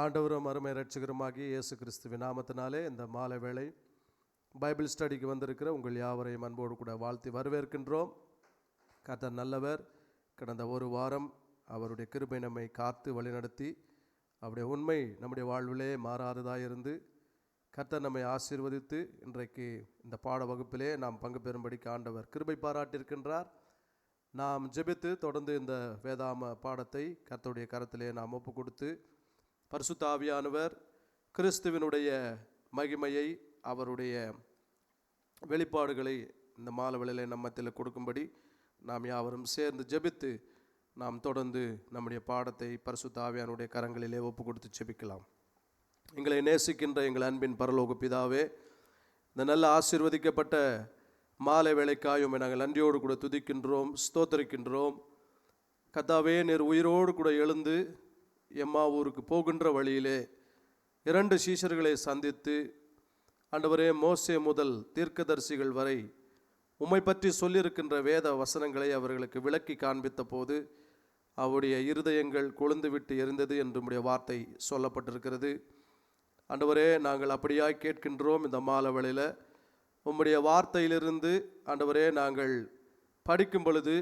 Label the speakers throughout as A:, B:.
A: ஆண்டவரும் அருமை இரட்சகருமாகிய இயேசு கிறிஸ்துவின் நாமத்தினாலே இந்த மாலை வேளை பைபிள் ஸ்டடிக்கு வந்திருக்கிற உங்கள் யாவரையும் அன்போடு கூட வாழ்த்தி வரவேற்கின்றோம். கர்த்தர் நல்லவர். கடந்த ஒரு வாரம் அவருடைய கிருபை நம்மை காத்து வழிநடத்தி அவருடைய உண்மை நம்முடைய வாழ்விலே மாறாததாக இருந்து கர்த்தர் நம்மை ஆசீர்வதித்து இன்றைக்கு இந்த பாட வகுப்பிலே நாம் பங்கு பெறும்படிக்கு ஆண்டவர் கிருபை பாராட்டியிருக்கின்றார். நாம் ஜெபித்து தொடர்ந்து இந்த வேதாம பாடத்தை கர்த்தருடைய கரத்திலே நாம் ஒப்பு கொடுத்து பரிசுத்த ஆவியானவர் கிறிஸ்துவினுடைய மகிமையை அவருடைய வெளிப்பாடுகளை இந்த மாலவெளியிலே நம்மத்தில் கொடுக்கும்படி நாம் யாவரும் சேர்ந்து ஜெபித்து நாம் தொடர்ந்து நம்முடைய பாடத்தை பரிசுத்த ஆவியானுடைய கரங்களிலே ஒப்பு கொடுத்து ஜெபிக்கலாம். எங்களை நேசிக்கின்ற எங்கள் அன்பின் பரலோக பிதாவே, இந்த நல்ல ஆசீர்வதிக்கப்பட்ட மாலை வேளைக்காயும் நாங்கள் நன்றியோடு கூட துதிக்கின்றோம், ஸ்தோத்தரிக்கின்றோம். கர்த்தாவே, நீர் உயிரோடு கூட எழுந்து எம்மாவூருக்கு போகின்ற வழியிலே 2 சீஷர்களை சந்தித்து, ஆண்டவரே, மோசே முதல் தீர்க்கதரிசிகள் வரை உம்மை பற்றி சொல்லியிருக்கின்ற வேத வசனங்களை அவர்களுக்கு விளக்கி காண்பித்த போது அவருடைய இருதயங்கள் கொழுந்து விட்டு எரிந்தது என்று உம்முடைய வார்த்தை சொல்லப்பட்டிருக்கிறது. ஆண்டவரே, நாங்கள் அப்படியாய் கேட்கின்றோம். இந்த மாலவெளியில் உம்முடைய வார்த்தையிலிருந்து ஆண்டவரே நாங்கள் படிக்கும் பொழுது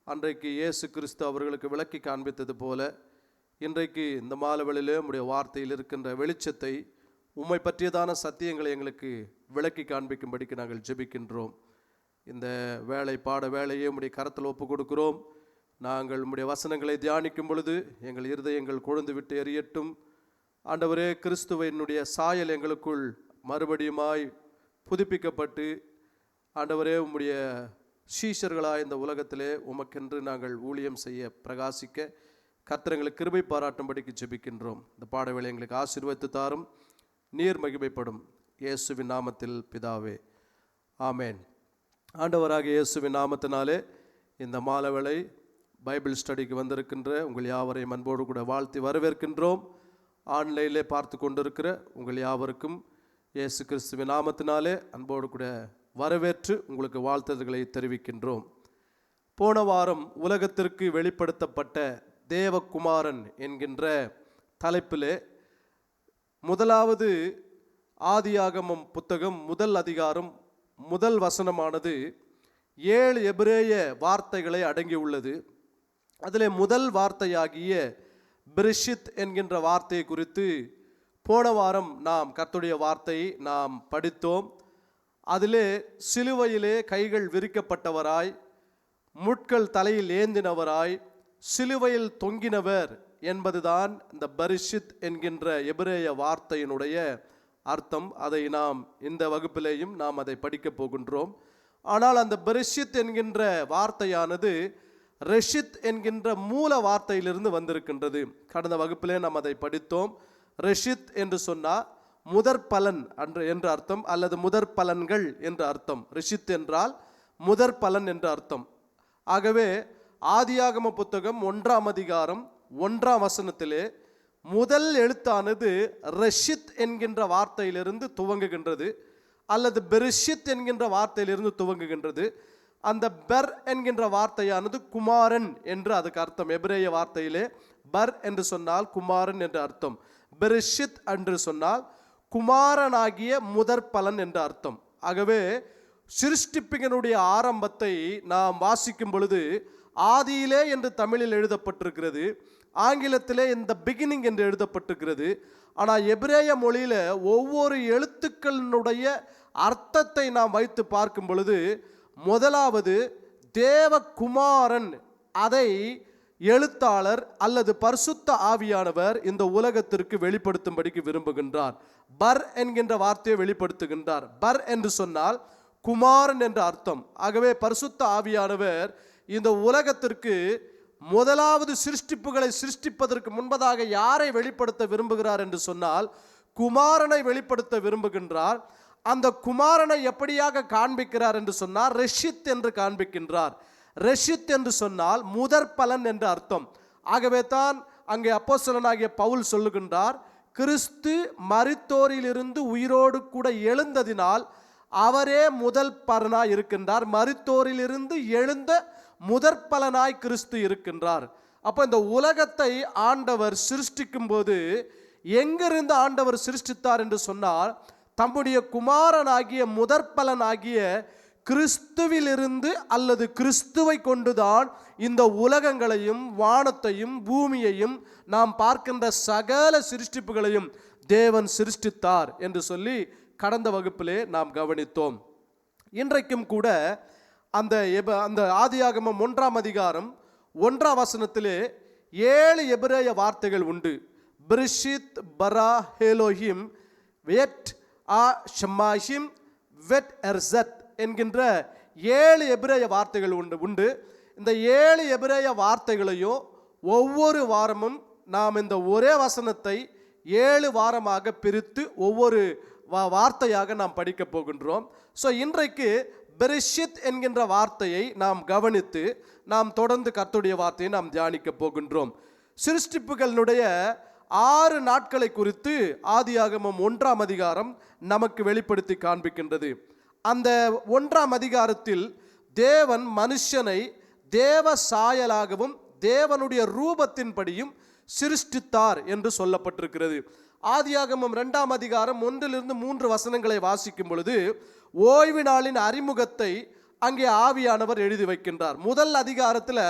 A: அன்றைக்கு இயேசு கிறிஸ்து அவர்களுக்கு விளக்கி காண்பித்தது போல இன்றைக்கு இந்த மாலவெளியிலே உம்முடைய வார்த்தையில் இருக்கின்ற வெளிச்சத்தை, உம்மை பற்றியதான சத்தியங்களை எங்களுக்கு விளக்கி காண்பிக்கும்படிக்கு நாங்கள் ஜெபிக்கின்றோம். இந்த வேலை பாட வேலையை உம்முடைய கரத்தில் ஒப்பு கொடுக்கிறோம். நாங்கள் உம்முடைய வசனங்களை தியானிக்கும் பொழுது எங்கள் இருதயங்கள் கொழுந்து விட்டு எரியட்டும். ஆண்டவரே, கிறிஸ்துவினுடைய சாயல் எங்களுக்குள் மறுபடியுமாய் புதுப்பிக்கப்பட்டு ஆண்டவரே உம்முடைய சீஷர்களாய் இந்த உலகத்திலே உமக்கென்று நாங்கள் ஊழியம் செய்ய பிரகாசிக்க கர்த்தர் எங்களுக்கு கிருபை பாராட்டும்படிக்கு ஜெபிக்கின்றோம். இந்த பாடவேளை எங்களுக்கு ஆசீர்வதித்து தாரும், நீர் மகிமைப்படும். இயேசுவின் நாமத்தில் பிதாவே, ஆமேன். ஆண்டவராக இயேசுவின் நாமத்தினாலே இந்த மாலவேளை பைபிள் ஸ்டடிக்கு வந்திருக்கின்ற உங்கள் யாவரையும் அன்போடு கூட வாழ்த்தி வரவேற்கின்றோம். ஆன்லைனிலே பார்த்து கொண்டிருக்கிற உங்கள் யாவருக்கும் இயேசு கிறிஸ்துவின் நாமத்தினாலே அன்போடு கூட வரவேற்று உங்களுக்கு வாழ்த்துதல்களை தெரிவிக்கின்றோம். போன வாரம் உலகத்திற்கு வெளிப்படுத்தப்பட்ட தேவகுமாரன் என்கின்ற தலைப்பிலே முதலாவது ஆதியாகமம் புத்தகம் முதல் அதிகாரம் முதல் வசனமானது 7 எபிரேய வார்த்தைகளை அடங்கியுள்ளது. அதிலே முதல் வார்த்தையாகிய பிரிஷித் என்கின்ற வார்த்தையை குறித்து போன வாரம் நாம் கர்த்தருடைய வார்த்தையை நாம் படித்தோம். அதிலே சிலுவையிலே கைகள் விரிக்கப்பட்டவராய், முட்கள் தலையில் ஏந்தினவராய், சிலுவையில் தொங்கினவர் என்பதுதான் இந்த பரிஷித் என்கின்ற எபிரேய வார்த்தையினுடைய அர்த்தம். அதை நாம் இந்த வகுப்பிலேயும் நாம் அதை படிக்கப் போகின்றோம். ஆனால் அந்த பரிஷித் என்கின்ற வார்த்தையானது ரெஷித் என்கின்ற மூல வார்த்தையிலிருந்து வந்திருக்கின்றது. கடந்த வகுப்பிலே நாம் அதை படித்தோம். ரெஷித் என்று சொன்னால் முதற் பலன் என்று அர்த்தம், அல்லது முதற் பலன்கள் என்று அர்த்தம். ரிஷித் என்றால் முதற் பலன் என்று அர்த்தம். ஆகவே ஆதியாகம புத்தகம் 1ஆம் அதிகாரம் 1ஆம் வசனத்திலே முதல் எழுத்தானது ரெஷித் என்கின்ற வார்த்தையிலிருந்து துவங்குகின்றது, அல்லது பெரிஷித் என்கின்ற வார்த்தையிலிருந்து துவங்குகின்றது. அந்த பெர் என்கின்ற வார்த்தையானது குமாரன் என்று அதுக்கு அர்த்தம். எபிரேய வார்த்தையிலே பர் என்று சொன்னால் குமாரன் என்று அர்த்தம். பெரிஷித் என்று சொன்னால் குமாரனாகிய முதற் பலன் என்று அர்த்தம். ஆகவே சிருஷ்டிப்பினுடைய ஆரம்பத்தை நாம் வாசிக்கும் பொழுது ஆதியிலே என்று தமிழில் எழுதப்பட்டிருக்கிறது, ஆங்கிலத்திலே இந்த பிகினிங் என்று எழுதப்பட்டிருக்கிறது. ஆனால் எபிரேய மொழியில் ஒவ்வொரு எழுத்துக்களினுடைய அர்த்தத்தை நாம் வைத்து பார்க்கும் பொழுது முதலாவது தேவகுமாரன், அதை எழுத்தாளர் அல்லது பரிசுத்த ஆவியானவர் இந்த உலகத்திற்கு வெளிப்படுத்தும்படிக்கு விரும்புகின்றார். பர் என்கின்ற வார்த்தையை வெளிப்படுத்துகின்றார். பர் என்று சொன்னால் குமாரன் என்ற அர்த்தம். ஆகவே பரிசுத்த ஆவியானவர் இந்த உலகத்திற்கு முதலாவது சிருஷ்டிப்புகளை சிருஷ்டிப்பதற்கு முன்பதாக யாரை வெளிப்படுத்த விரும்புகிறார் என்று சொன்னால் குமாரனை வெளிப்படுத்த விரும்புகின்றார். அந்த குமாரனை எப்படியாக காண்பிக்கிறார் என்று சொன்னால் ரெஷித் என்று காண்பிக்கின்றார். ரெஷித் என்று சொன்னால் முதற் பலன் என்று அர்த்தம். ஆகவே தான் அங்கே அப்போஸ்தலனாகிய பவுல் சொல்லுகின்றார், கிறிஸ்து மரித்தோரிலிருந்து உயிரோடு கூட எழுந்ததினால் அவரே முதல் பலனாய் இருக்கின்றார். மரித்தோரிலிருந்து எழுந்த முதற் பலனாய் கிறிஸ்து இருக்கின்றார். அப்போ இந்த உலகத்தை ஆண்டவர் சிருஷ்டிக்கும் போது எங்கிருந்து ஆண்டவர் சிருஷ்டித்தார் என்று சொன்னால், தம்முடைய குமாரனாகிய முதற்பலனாகிய கிறிஸ்துவிலிருந்து அல்லது கிறிஸ்துவை கொண்டுதான் இந்த உலகங்களையும் வானத்தையும் பூமியையும் நாம் பார்க்கின்ற சகல சிருஷ்டிப்புகளையும் தேவன் சிருஷ்டித்தார் என்று சொல்லி கடந்த வகுப்பிலே நாம் கவனித்தோம். இன்றைக்கும் கூட அந்த ஆதியாகமம் 1ஆம் அதிகாரம் 1ஆம் வசனத்திலே 7 எபிரேய வார்த்தைகள் உண்டு. பிரிஷித் பரா ஹேலோஹிம் வெட் ஆ ஷமாஹிம் வெட் எர்சத் என்கின்ற 7 எபிரேய வார்த்தைகள் உண்டு. இந்த 7 எபிரேய வார்த்தைகளையும் ஒவ்வொரு வாரமும் நாம் இந்த ஒரே வசனத்தை 7 வாரமாக பிரித்து ஒவ்வொரு வார்த்தையாக நாம் படிக்க போகின்றோம். ஸோ இன்றைக்கு பெரிஷித் என்கின்ற வார்த்தையை நாம் கவனித்து நாம் தொடர்ந்து கர்த்தருடைய வார்த்தையை நாம் தியானிக்க போகின்றோம். சிருஷ்டிப்புகளுடைய 6 நாட்களை குறித்து ஆதியாகமம் 1ஆம் அதிகாரம் நமக்கு வெளிப்படுத்தி காண்பிக்கின்றது. அந்த 1ஆம் அதிகாரத்தில் தேவன் மனுஷனை தேவ சாயலாகவும் தேவனுடைய ரூபத்தின்படியும் சிருஷ்டித்தார் என்று சொல்லப்பட்டிருக்கிறது. ஆதியாகமம் 2ஆம் அதிகாரம் 1லிருந்து 3 வசனங்களை வாசிக்கும் பொழுது ஓய்வு நாளின் அறிமுகத்தை அங்கே ஆவியானவர் எழுதி வைக்கின்றார். முதல் அதிகாரத்தில்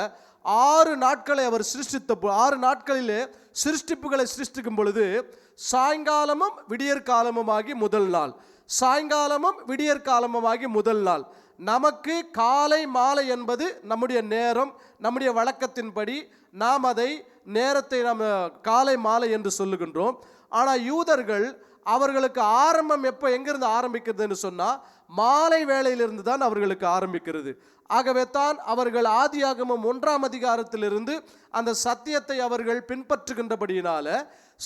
A: 6 நாட்களை அவர் சிருஷ்டித்த 6 நாட்களிலே சிருஷ்டிப்புகளை சிருஷ்டிக்கும் பொழுது சாயங்காலமும் விடியற்காலமுமாகி முதல் நாள், சாயங்காலமும் விடியற்காலமுமாகி முதல் நாள். நமக்கு காலை மாலை என்பது நம்முடைய நேரம், நம்முடைய வழக்கத்தின்படி நாம் அதை நேரத்தை நாம் காலை மாலை என்று சொல்லுகின்றோம். ஆனால் யூதர்கள் அவர்களுக்கு ஆரம்பம் எப்போ எங்கிருந்து ஆரம்பிக்கிறதுன்னு சொன்னால் மாலை வேளையிலிருந்து தான் அவர்களுக்கு ஆரம்பிக்கிறது. ஆகவே தான் அவர்கள் ஆதியாகமம் 1ஆம் அதிகாரத்திலிருந்து அந்த சத்தியத்தை அவர்கள் பின்பற்றுகின்றபடியினால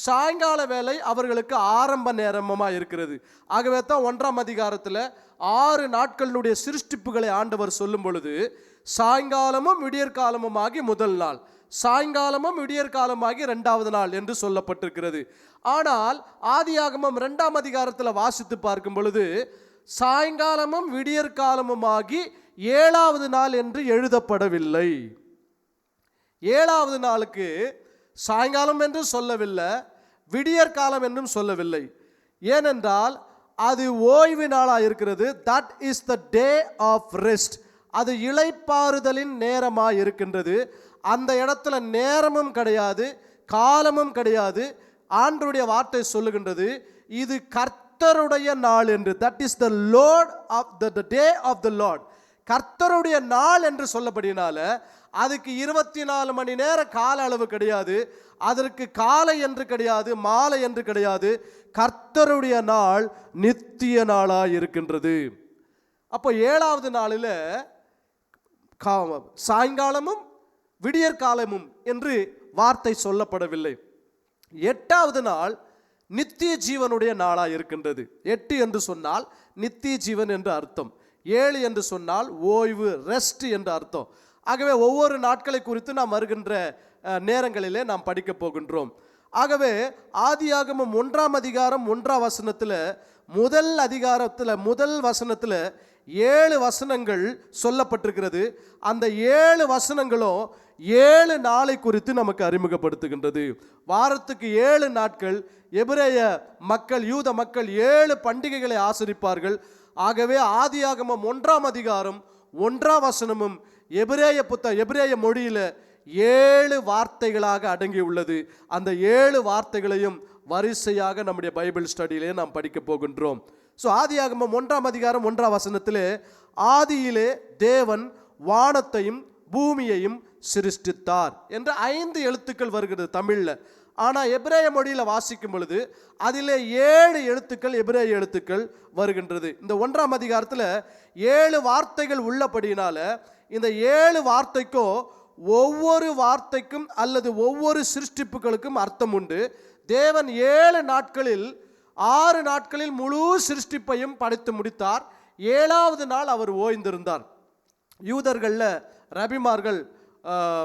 A: சாயங்கால வேலை அவர்களுக்கு ஆரம்ப நேரமாக இருக்கிறது. ஆகவே தான் 1ஆம் அதிகாரத்தில் 6 நாட்களுடைய சிருஷ்டிப்புகளை ஆண்டவர் சொல்லும் பொழுது சாயங்காலமும் விடியற்காலமுமாகி முதல் நாள், சாயங்காலமும் விடியற்காலமாகி 2வது நாள் என்று சொல்லப்பட்டிருக்கிறது. ஆனால் ஆதியாகமம் 2ஆம் அதிகாரத்தில் வாசித்து பார்க்கும் பொழுது சாயங்காலமும் விடியற்காலமுமாகி 7வது நாள் என்று எழுதப்படவில்லை. 7வது நாளுக்கு சாயங்காலம் என்றும் சொல்லவில்லை, விடியற்காலம் என்றும் சொல்லவில்லை. ஏனென்றால் அது ஓய்வு நாளாக இருக்கிறது. That is the day of rest. அது இளைப்பாறுதலின் நேரமாக இருக்கின்றது. அந்த இடத்துல நேரமும் கிடையாது, காலமும் கிடையாது. ஆண்டவருடைய வார்த்தை சொல்லுகின்றது, இது கர்த்தருடைய நாள் என்று. That is the Lord of the day of the Lord. கர்த்தருடைய நாள் என்று சொல்லப்படினால அதுக்கு 24 மணி நேர கால அளவு கிடையாது, அதற்கு காலை என்று கிடையாது, மாலை என்று கிடையாது. கர்த்தருடைய நாள் நித்திய நாளாக இருக்கின்றது. அப்போ 7வது நாளில் சாயங்காலமும் விடியற்காலமும் என்று வார்த்தை சொல்லப்படவில்லை. 8வது நாள் நித்திய ஜீவனுடைய நாளாக இருக்கின்றது. 8 என்று சொன்னால் நித்திய ஜீவன் என்று அர்த்தம், 7 என்று சொன்னால் ஓய்வு, ரெஸ்ட் என்று அர்த்தம். ஆகவே ஒவ்வொரு நாட்களை குறித்து நாம் வருகின்ற நேரங்களிலே நாம் படிக்க போகின்றோம். ஆகவே ஆதியாகமம் 1ஆம் அதிகாரம் 1ஆம் வசனத்தில் முதல் வசனத்தில் 7 வசனங்கள் சொல்லப்பட்டிருக்கிறது. அந்த 7 வசனங்களும் 7 நாளை குறித்து நமக்கு அறிமுகப்படுத்துகின்றது. வாரத்துக்கு 7 நாட்கள் எபிரேய மக்கள், யூத மக்கள் 7 பண்டிகைகளை ஆசரிப்பார்கள். ஆகவே ஆதியாகமம் 1ஆம் அதிகாரம் 1ஆம் வசனமும் எபிரேய மொழியில் 7 வார்த்தைகளாக அடங்கி உள்ளது. அந்த 7 வார்த்தைகளையும் வரிசையாக நம்முடைய பைபிள் ஸ்டடியிலே நாம் படிக்க போகின்றோம். ஸோ ஆதியாகமம் 1ஆம் அதிகாரம் 1ஆம் வசனத்திலே ஆதியிலே தேவன் வானத்தையும் பூமியையும் சிருஷ்டித்தார் என்று 5 எழுத்துக்கள் வருகிறது தமிழில். ஆனால் எபிரேய மொழியில் வாசிக்கும் பொழுது அதிலே 7 எழுத்துக்கள் எபிரேய எழுத்துக்கள் வருகின்றது. இந்த 1ஆம் அதிகாரத்தில் 7 வார்த்தைகள் உள்ளபடியினால இந்த 7 வார்த்தைக்கும் ஒவ்வொரு வார்த்தைக்கும் அல்லது ஒவ்வொரு சிருஷ்டிப்புகளுக்கும் அர்த்தம் உண்டு. தேவன் 7 நாட்களில் 6 நாட்களில் முழு சிருஷ்டிப்பையும் படைத்து முடித்தார். 7வது நாள் அவர் ஓய்ந்திருந்தார். யூதர்களில் ரபிமார்கள்,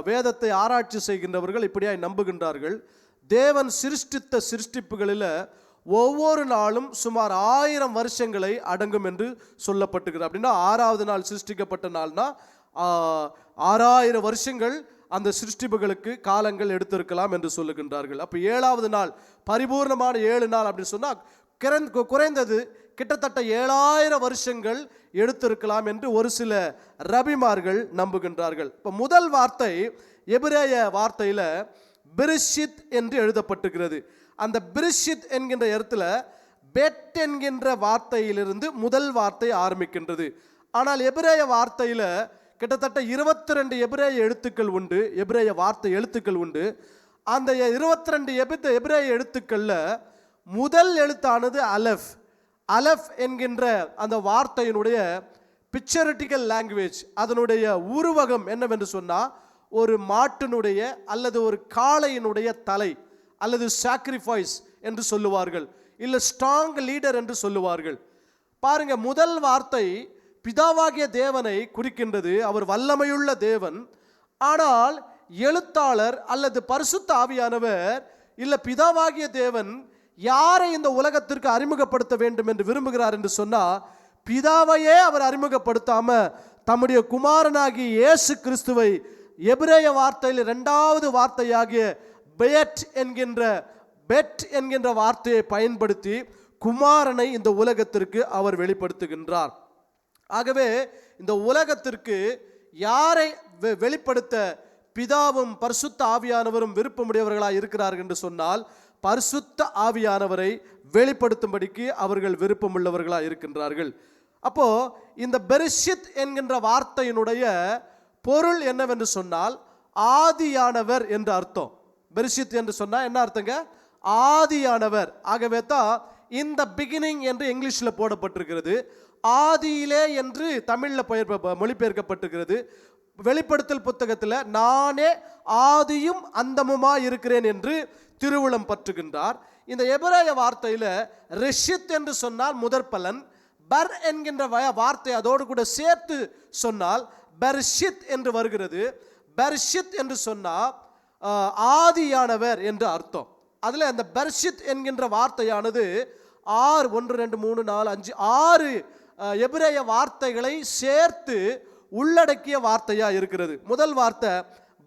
A: வேதத்தை ஆராய்ச்சி செய்கின்றவர்கள் இப்படியாய் நம்புகின்றார்கள். தேவன் சிருஷ்டித்த சிருஷ்டிப்புகளில் ஒவ்வொரு நாளும் சுமார் 1000 வருஷங்களை அடங்கும் என்று சொல்லப்பட்டுகிறது. அப்படின்னா 6வது நாள் சிருஷ்டிக்கப்பட்ட நாள்னா 6000 வருஷங்கள் அந்த சிருஷ்டிப்புகளுக்கு காலங்கள் எடுத்திருக்கலாம் என்று சொல்லுகின்றார்கள். அப்போ 7வது நாள் பரிபூர்ணமான 7 நாள் அப்படின்னு சொன்னால் குறைந்தது கிட்டத்தட்ட 7000 வருஷங்கள் எடுத்திருக்கலாம் என்று ஒரு சில ரபிமார்கள் நம்புகின்றார்கள். இப்போ முதல் வார்த்தை எபிரேய வார்த்தையில் பிரிஷித் என்று எழுதப்பட்டிருக்கிறது. அந்த பிரிஷித் என்கின்ற இடத்துல பெட் என்கின்ற வார்த்தையிலிருந்து முதல் வார்த்தை ஆரம்பிக்கின்றது. ஆனால் எபிரேய வார்த்தையில் கிட்டத்தட்ட 22 எபிரேய எழுத்துக்கள் உண்டு, எபிரேய வார்த்தை எழுத்துக்கள் உண்டு. அந்த 22 எபிரேய எழுத்துக்களில் முதல் எழுத்தானது அலெஃப். அலெஃப் என்கின்ற அந்த வார்த்தையினுடைய பிக்சரிட்டிக்கல் லாங்குவேஜ், அதனுடைய உருவகம் என்னவென்று சொன்னால் ஒரு மாட்டினுடைய அல்லது ஒரு காளையினுடைய தலை அல்லது சாக்ரிஃபைஸ் என்று சொல்லுவார்கள், இல்லை ஸ்ட்ராங் லீடர் என்று சொல்லுவார்கள். பாருங்க, முதல் வார்த்தை பிதாவாகிய தேவனை குறிக்கின்றது. அவர் வல்லமையுள்ள தேவன். ஆனால் எழுத்தாளர் அல்லது பரிசுத்த ஆவியானவர் இல்லை பிதாவாகிய தேவன் யாரை இந்த உலகத்திற்கு அறிமுகப்படுத்த வேண்டும் என்று விரும்புகிறார் என்று சொன்னால், பிதாவையே அவர் அறிமுகப்படுத்தாம தம்முடைய குமாரனாகிய இயேசு கிறிஸ்துவை எபிரேய வார்த்தையில் 2வது வார்த்தையாகிய பெட் என்கின்ற வார்த்தையை பயன்படுத்தி குமாரனை இந்த உலகத்திற்கு அவர் வெளிப்படுத்துகின்றார். ஆகவே இந்த உலகத்திற்கு யாரை வெளிப்படுத்த பிதாவும் பரிசுத்த ஆவியானவரும் விருப்பமுடையவர்களாக இருக்கிறார்கள் என்று சொன்னால், பரிசுத்த ஆவியானவரை வெளிப்படுத்தும்படிக்கு அவர்கள் விருப்பமுள்ளவர்களாக இருக்கின்றார்கள். அப்போ இந்த பெரிஷித் என்கின்ற வார்த்தையினுடைய பொருள் என்னவென்று சொன்னால் ஆதியானவர் என்று அர்த்தம். பெரிஷித் என்று சொன்னால் என்ன அர்த்தங்க? ஆதியானவர். ஆகவே தான் இந்த பிகினிங் என்று இங்கிலீஷில் போடப்பட்டிருக்கிறது. ஆதியிலே என்று தமிழில் மொழிபெயர்க்கப்பட்டிருக்கிறது. வெளிப்படுத்தல் புத்தகத்தில் நானே ஆதியும் அந்தமுமாய் இருக்கிறேன் என்று திருவுளம் பற்றுகின்றார். இந்த எபிரேய வார்த்தையில் ரெஷித் என்று சொன்னால் முதற்பலன், பர் என்கின்ற வார்த்தை அதோடு கூட சேர்த்து சொன்னால் பெர்ஷித் என்று வருகிறது. பெர்ஷித் என்று சொன்னால் ஆதியானவர் என்று அர்த்தம். அதில் அந்த பெர்ஷித் என்கின்ற வார்த்தையானது 6 1 2 3 4 5 6 எபிரேய வார்த்தைகளை சேர்த்து உள்ளடக்கிய வார்த்தையாக இருக்கிறது. முதல் வார்த்தை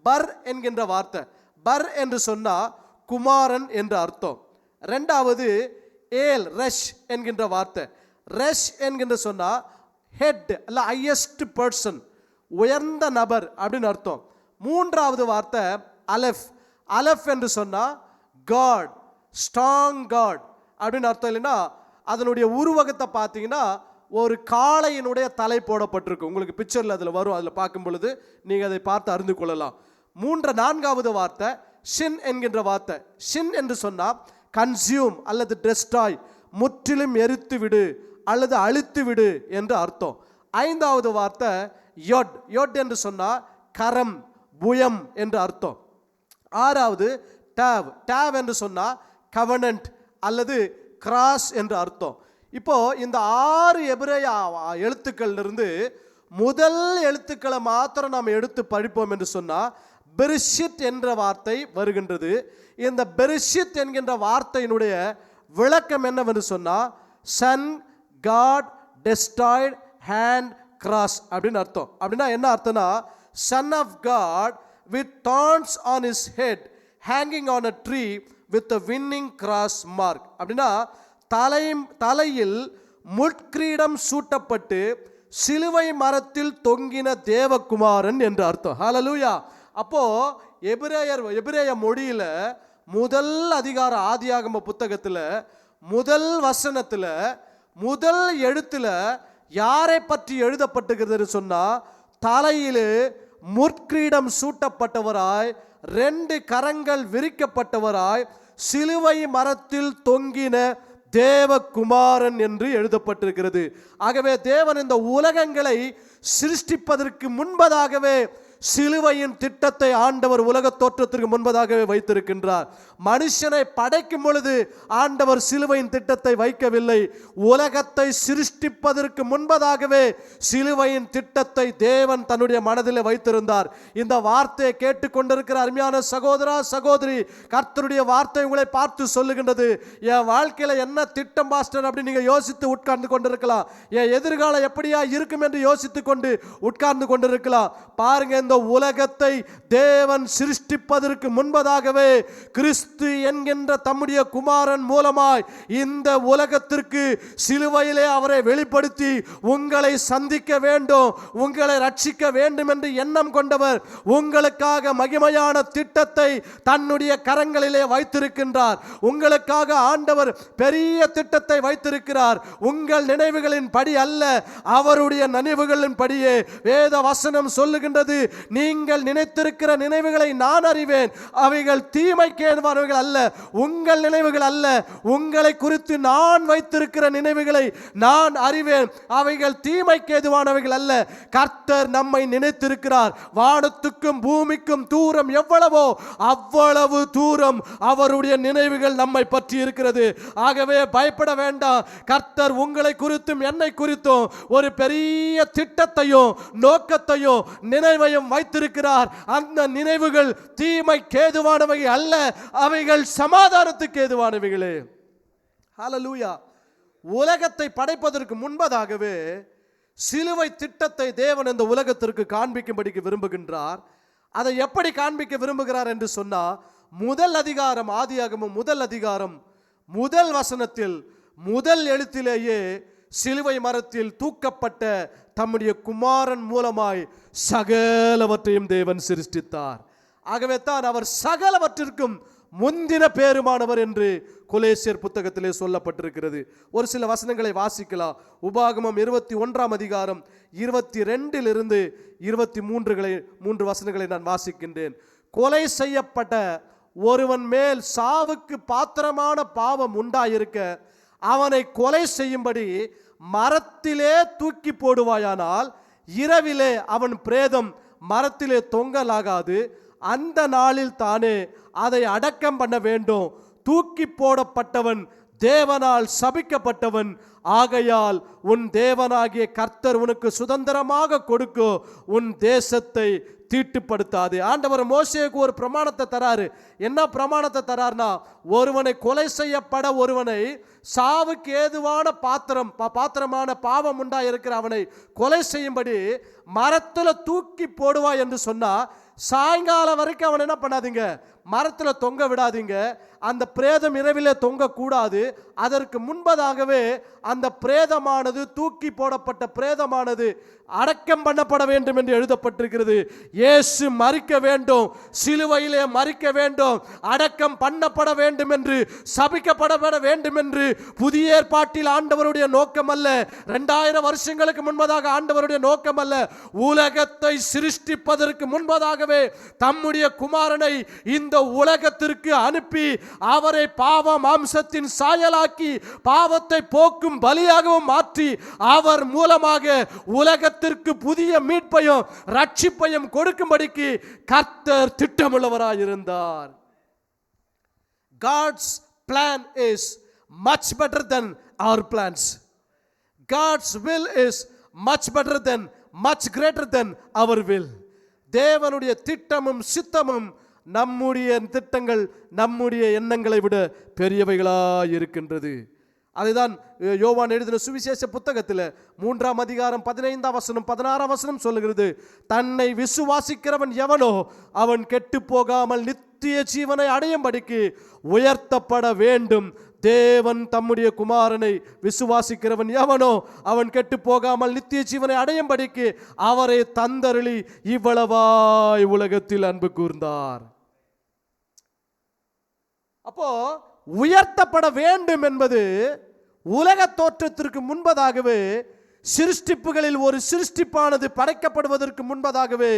A: பர் என்கின்ற வார்த்தை. பர் என்று சொன்னால் குமாரன் என்று அர்த்தம். 2வது ஏல் ரெஷ் என்கின்ற வார்த்தை. ரெஷ் என்கின்ற சொன்னால் ஹெட் அல்ல ஹையஸ்ட் பர்சன், உயர்ந்த நபர் அப்படின்னு அர்த்தம். 3வது வார்த்தை அலெஃப். அலெஃப் என்று சொன்னால் காட், ஸ்ட்ராங் காட் அப்படின்னு அர்த்தம். இல்லைன்னா அதனுடைய உருவகத்தை பார்த்தீங்கன்னா ஒரு காளையினுடைய தலை போடப்பட்டிருக்கு. உங்களுக்கு பிக்சரில் அதில் வரும், அதில் பார்க்கும் பொழுது நீங்கள் அதை பார்த்து அறிந்து கொள்ளலாம். 4வது வார்த்தை ஷின் என்கின்ற வார்த்தை. ஷின் என்று சொன்னால் கன்சியூம் அல்லது டெஸ்ட்ராய், முற்றிலும் எரித்து விடு அல்லது அழித்து விடு என்று அர்த்தம். 5வது வார்த்தை யொட். யொட் என்று சொன்னால் கரம், புயம் என்று அர்த்தம். 6வது டேவ். டேவ் என்று சொன்னால் கவனன்ட் அல்லது கிராஸ் என்று அர்த்தம். இப்போ இந்த 6 எபிரேய எழுத்துக்களிலிருந்து முதல் எழுத்துக்களை மாத்திரம் நாம் எடுத்து படிப்போம் என்று சொன்னால் பெரிஷித் என்ற வார்த்தை வருகின்றது. இந்த பெரிஷித் என்கின்ற வார்த்தையினுடைய விளக்கம் என்னவென்று சொன்னால் son, God, destroyed, hand, cross அப்படின்னு அர்த்தம். அப்படின்னா என்ன அர்த்தம்னா son of God with thorns on his head hanging on a tree with a winning cross mark. அப்படின்னா தலையில் முட்கிரீடம் சூட்டப்பட்டு சிலுவை மரத்தில் தொங்கின தேவகுமாரன் என்று அர்த்தம். ஹல்லேலூயா. அப்போ எபிரேய மொழியில முதல் அதிகார ஆதியாகம புத்தகத்தில் முதல் வசனத்தில் முதல் எழுத்துல யாரை பற்றி எழுதப்பட்டிருக்கிறது சொன்னா தலையில் முட்கிரீடம் சூட்டப்பட்டவராய் 2 கரங்கள் விரிக்கப்பட்டவராய் சிலுவை மரத்தில் தொங்கின தேவகுமாரன் என்று எழுதப்பட்டிருக்கிறது. ஆகவே தேவன் இந்த உலகங்களை சிருஷ்டிப்பதற்கு முன்பதாகவே சிலுவையின் திட்டத்தை ஆண்டவர் உலக தோற்றத்திற்கு முன்பதாகவே வைத்திருக்கின்றார். மனுஷனை படைக்கும் பொழுது ஆண்டவர் சிலுவையின் திட்டத்தை வைக்கவில்லை. உலகத்தை சிருஷ்டிப்பதற்கு முன்பதாகவே சிலுவையின் திட்டத்தை தேவன் தன்னுடைய மனதில் வைத்திருந்தார். இந்த வார்த்தையை கேட்டுக்கொண்டிருக்கிற அருமையான சகோதரா சகோதரி, கர்த்தருடைய வார்த்தை உங்களை பார்த்து சொல்லுகின்றது. என் வாழ்க்கையில என்ன திட்டம் பாஸ்டர் அப்படின்னு நீங்க யோசித்து உட்கார்ந்து கொண்டிருக்கலாம். என் எதிர்காலம் எப்படியா இருக்கும் என்று யோசித்து கொண்டு உட்கார்ந்து கொண்டிருக்கலாம். பாருங்க, இந்த இந்த உலகத்தை தேவன் சிருஷ்டிப்பதற்கு முன்பதாகவே கிறிஸ்து என்கின்ற தம்முடைய குமாரன் மூலமாய் இந்த உலகத்திற்கு சிலுவையிலே அவரை வெளிப்படுத்தி உங்களை சந்திக்க வேண்டும், உங்களை ரட்சிக்க வேண்டும் என்று எண்ணம் கொண்டவர் உங்களுக்காக மகிமையான திட்டத்தை தன்னுடைய கரங்களிலே வைத்திருக்கின்றார். உங்களுக்காக ஆண்டவர் பெரிய திட்டத்தை வைத்திருக்கிறார். உங்கள் நினைவுகளின் படி அல்ல, அவருடைய நினைவுகளின் படியே. வேத வசனம் சொல்லுகின்றது, நீங்கள் நினைத்திருக்கிற நினைவுகளை நான் அறிவேன், அவைகள் தீமைக்கு ஏதுவானவைகள் அல்ல, உங்கள் நினைவுகள் அல்ல, உங்களை குறித்து நான் வைத்திருக்கிற நினைவுகளை நான் அறிவேன், அவைகள் தீமைக்கு ஏதுவானவைகள் அல்ல. கர்த்தர் நம்மை நினைத்திருக்கிறார். வானத்துக்கும் பூமிக்கும் தூரம் எவ்வளவோ அவ்வளவு தூரம் அவருடைய நினைவுகள் நம்மை பற்றி இருக்கிறது. ஆகவே பயப்பட வேண்டாம். கர்த்தர் உங்களை குறித்தும் என்னை குறித்தும் ஒரு பெரிய திட்டத்தையும் நோக்கத்தையும் நினைவையும் வைத்திருக்கிறார். அந்த நினைவுகள் தீமைக்கு ஏதுவானவை அல்ல, அவைகள் சமாதானத்துக்கு ஏதுவானவைகளே. ஹல்லேலூயா. உலகத்தை படைப்பதற்கு முன்பதாகவே சிலுவை திட்டத்தை தேவன் இந்த உலகத்திற்கு காண்பிக்கும்படிக்கு விரும்புகின்றார். அதை எப்படி காண்பிக்க விரும்புகிறார் என்று சொன்னா, முதல் அதிகாரம், ஆதியாகமம் முதல் அதிகாரம் முதல் வசனத்தில் முதல் எழுத்திலேயே சிலுவை மரத்தில் தூக்கப்பட்ட தம்முடைய குமாரன் மூலமாய் சகலவற்றையும் தேவன் சிருஷ்டித்தார். ஆகவே தான் அவர் சகலவற்றிற்கும் முந்தின பேருமானவர் என்று கொலேசியர் புத்தகத்திலே சொல்லப்பட்டிருக்கிறது. ஒரு சில வசனங்களை வாசிக்கலாம். உபாகமம் 21 அதிகாரம் 22 23 வசனங்களை நான் வாசிக்கின்றேன். கொலை செய்யப்பட்ட ஒருவன் மேல் சாவுக்கு பாத்திரமான பாவம் உண்டாயிருக்க அவனை கொலை செய்யும்படி மரத்திலே தூக்கி போடுவாயானால் இரவிலே அவன் பிரேதம் மரத்திலே தொங்கலாகாது. அந்த நாளில் தானே அதை அடக்கம் பண்ண வேண்டும். தூக்கி போடப்பட்டவன் தேவனால் சபிக்கப்பட்டவன். ஆகையால் உன் தேவனாகிய கர்த்தர் உனக்கு சுதந்திரமாக கொடுக்கும் உன் தேசத்தை தீட்டுப்படுத்தாது. ஆண்டவர் மோசேக்கு ஒரு பிரமாணத்தை தராரு. என்ன பிரமாணத்தை தரார்னா, ஒருவனை கொலை செய்யப்பட ஒருவனை சாவுக்கு ஏதுவான பாத்திரமான பாவம் உண்டா இருக்கிற அவனை கொலை செய்யும்படி மரத்துல தூக்கி போடுவா என்று சொன்னா, சாயங்காலம் வரைக்கும் அவன் என்ன பண்ணாதீங்க, மரத்துல தொங்க விடாதீங்க. அந்த பிரேதம் இரவிலே தொங்க கூடாது. அதற்கு முன்பதாகவே அந்த பிரேதமானது, தூக்கி போடப்பட்ட பிரேதமானது அடக்கம் பண்ணப்பட வேண்டும் என்று எழுதப்பட்டிருக்கிறது. இயேசு மரிக்க வேண்டும், சிலுவையிலே மரிக்க வேண்டும், அடக்கம் பண்ணப்பட வேண்டும் என்று, சபிக்கப்பட வேண்டும் என்று புதிய ஏற்பாட்டில் ஆண்டவருடைய நோக்கம் அல்ல. 2000 வருஷங்களுக்கு முன்பதாக ஆண்டவருடைய நோக்கம் அல்ல. உலகத்தை சிருஷ்டிப்பதற்கு முன்பதாகவே தம்முடைய குமாரனை இந்த உலகத்திற்கு அனுப்பி அவரை பாவ மாம்சத்தின் சாயலாக்கி பாவத்தை போக்கும் பலியாகவும் மாற்றி அவர் மூலமாக உலகத்திற்கு புதிய மீட்பையும் ரட்சிப்பையும் கொடுக்கும்படிக்கு கர்த்தர் திட்டமுள்ளவராயிருந்தார். God's plan is much better than our plans. God's will is much better than, much greater than our will. தேவனுடைய திட்டமும் சித்தமும் நம்முடைய திட்டங்கள், நம்முடைய எண்ணங்களை விட பெரியவைகளாய் இருக்கின்றது. அதுதான் யோவான் எழுதின சுவிசேஷ புத்தகத்தில் 3 அதிகாரம் 15 வசனம் 16 வசனம் சொல்லுகிறது, தன்னை விசுவாசிக்கிறவன் எவனோ அவன் கெட்டு போகாமல் நித்திய ஜீவனை அடையும்படிக்கு உயர்த்தப்பட வேண்டும். தேவன் தம்முடைய குமாரனை விசுவாசிக்கிறவன் எவனோ அவன் கெட்டு போகாமல் நித்திய ஜீவனை அடையும்படிக்கு அவரை தந்தருளி இவ்வளவாய் உலகத்தில் அன்பு கூர்ந்தார். அப்போ உயர்த்தப்பட வேண்டும் என்பது உலக தோற்றத்திற்கு முன்பதாகவே, சிருஷ்டிப்புகளில் ஒரு சிருஷ்டிப்பானது படைக்கப்படுவதற்கு முன்பதாகவே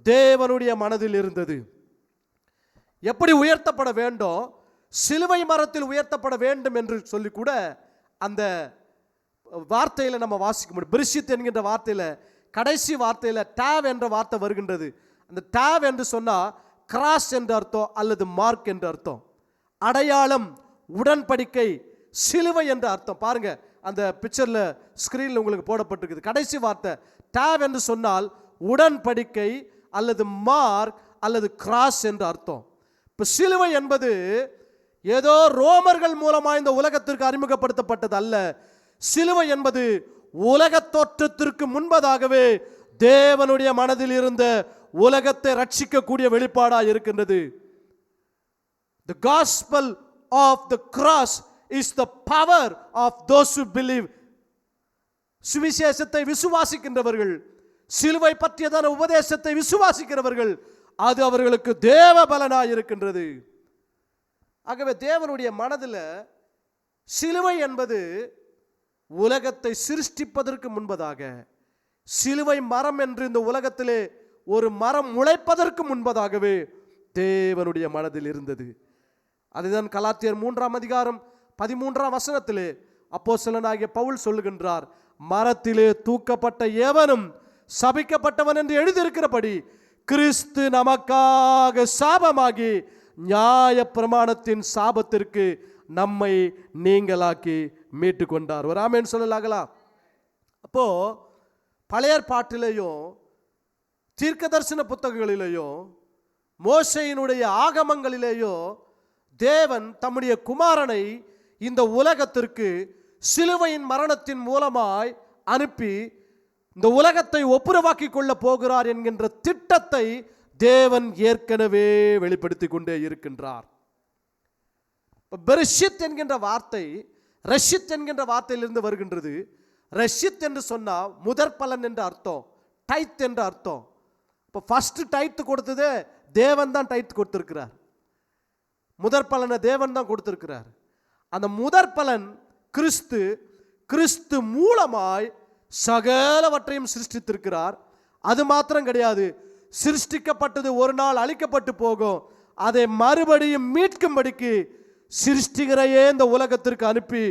A: தேவனுடைய மனதில் இருந்தது. எப்படி உயர்த்தப்பட வேண்டும், சிலுவை மரத்தில் உயர்த்தப்பட வேண்டும் என்று சொல்லி கூட அந்த வார்த்தையில நம்ம வாசிக்க முடியும். பிரிஷித் என்கின்ற வார்த்தையில கடைசி வார்த்தையில டாவ் என்ற வார்த்தை வருகின்றது. அந்த டாவ் என்று சொன்னா கிராஸ் என்ற அர்த்தம் அல்லது மார்க் என்ற அர்த்தம். அடையாளம், உடன்படிக்கை, சிலுவை என்ற அர்த்தம். பாருங்க, அந்த பிக்சர்ல ஸ்கிரீன்ல உங்களுக்கு போடப்பட்டிருக்குது. கடைசி வார்த்தை டாவ் என்று சொன்னால் உடன்படிக்கை அல்லது மார்க் அல்லது கிராஸ் என்ற அர்த்தம். இப்போ சிலுவை என்பது ஏதோ ரோமர்கள் மூலமாக இந்த உலகத்திற்கு அறிமுகப்படுத்தப்பட்டது அல்ல. சிலுவை என்பது உலக தோற்றத்திற்கு முன்பதாகவே தேவனுடைய மனதில் இருந்த உலகத்தை ரட்சிக்கக்கூடிய வெளிப்பாடாக இருக்கின்றது. The gospel of the cross is the power of those who believe. சுவிசேஷத்தை விசுவாசிக்கின்றவர்கள், சிலுவை பற்றியதான உபதேசத்தை விசுவாசிக்கிறவர்கள், அது அவர்களுக்கு தேவ பலனாய் இருக்கின்றது. ஆகவே தேவனுடைய மனதில் சிலுவை என்பது உலகத்தை சிருஷ்டிப்பதற்கு முன்பதாக, சிலுவை மரம் என்று இந்த உலகத்திலே ஒரு மரம் முளைப்பதற்கு முன்பதாகவே தேவனுடைய மனதில் இருந்தது. அதுதான் கலாத்தியர் 3:13 அப்போஸ்தலனாகிய பவுல் சொல்லுகின்றார், மரத்திலே தூக்கப்பட்ட எவனும் சபிக்கப்பட்டவன் என்று எழுதியிருக்கிறபடி கிறிஸ்து நமக்காக சாபமாகி நியாய பிரமாணத்தின் சாபத்திற்கு நம்மை நீங்களாக்கி மீட்டு கொண்டார். ஒரு ஆமென் சொல்லலாங்களா? அப்போ பழைய பாட்டிலேயும் தீர்க்க தரிசன புத்தகங்களிலேயும் மோசையினுடைய ஆகமங்களிலேயும் தேவன் தம்முடைய குமாரனை இந்த உலகத்திற்கு சிலுவையின் மரணத்தின் மூலமாய் அனுப்பி இந்த உலகத்தை ஒப்புரவாக்கி கொள்ள போகிறார் என்கின்ற திட்டத்தை தேவன் ஏற்கனவே வெளிப்படுத்தி கொண்டே இருக்கின்றார். பெரிஷித் என்கின்ற வார்த்தை ரஷித் என்கின்ற வார்த்தையிலிருந்து வருகின்றது. ரஷித் என்று சொன்னால் முதற் பலன் என்று அர்த்தம், டைத் என்று அர்த்தம். இப்போ ஃபர்ஸ்ட் டைத் கொடுத்தது தேவன் தான் டைத் கொடுத்திருக்கிறார். முதற் பலனை தேவன் தான் கொடுத்திருக்கிறார். அந்த முதற் பலன் கிறிஸ்து, கிறிஸ்து மூலமாய் சகலவற்றையும் சிருஷ்டித்திருக்கிறார். அது மாத்திரம் கிடையாது, சிருஷ்டிக்கப்பட்டது ஒரு நாள் அழிக்கப்பட்டு போகும், அதை மறுபடியும் மீட்கும்படிக்கு சிருஷ்டிகரையே இந்த உலகத்திற்கு அனுப்பி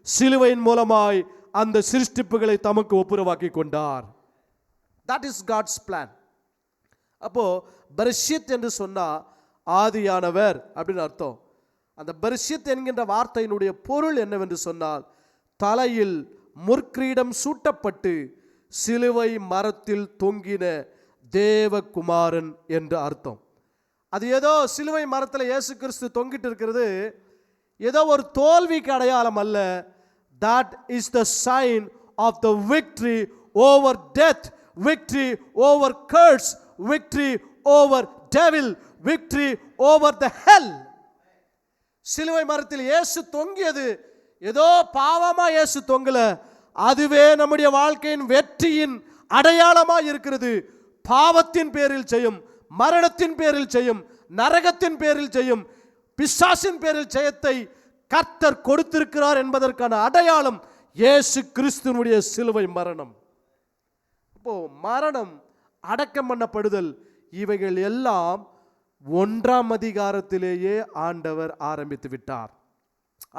A: சிலுவையின் மூலமாய் அந்த சிருஷ்டிப்புகளை தமக்கு ஒப்புரவாக்கி கொண்டார். That is God's plan. அப்போ பரிஷித் என்று சொன்னா ஆதியானவர் அப்படின்னு அர்த்தம். அந்த பரிஷித் என்கின்ற வார்த்தையினுடைய பொருள் என்னவென்று சொன்னால், தலையில் முற்கிரீடம் சூட்டப்பட்டு சிலுவை மரத்தில் தொங்கின தேவகுமாரன் என்று அர்த்தம். அது ஏதோ சிலுவை மரத்தில் இயேசு கிறிஸ்து தொங்கிட்டு இருக்கிறது ஏதோ ஒரு தோல்விக்கு அடையாளம் அல்ல. that is the sign of the victory over death, victory over curse, victory over devil, victory over the hell. சிலுவை மரத்தில் இயேசு தொங்கியது ஏதோ பாவமா இயேசு தொங்கல, அதுவே நம்முடைய வாழ்க்கையின் வெற்றியின் அடையாளமா இருக்கிறது. பாவத்தின் பேரில் செய்யும், மரணத்தின் பேரில் செய்யும், நரகத்தின் பேரில் செய்யும், பிசாசின் பேரில் ஜெயத்தை கர்த்தர் கொடுத்திருக்கிறார் என்பதற்கான அடையாளம் இயேசு கிறிஸ்துவினுடைய சிலுவை மரணம். அப்போ மரணம், அடக்கம் பண்ணப்படுதல், இவைகள் எல்லாம் 1ஆம் அதிகாரத்திலேயே ஆண்டவர் ஆரம்பித்து விட்டார்.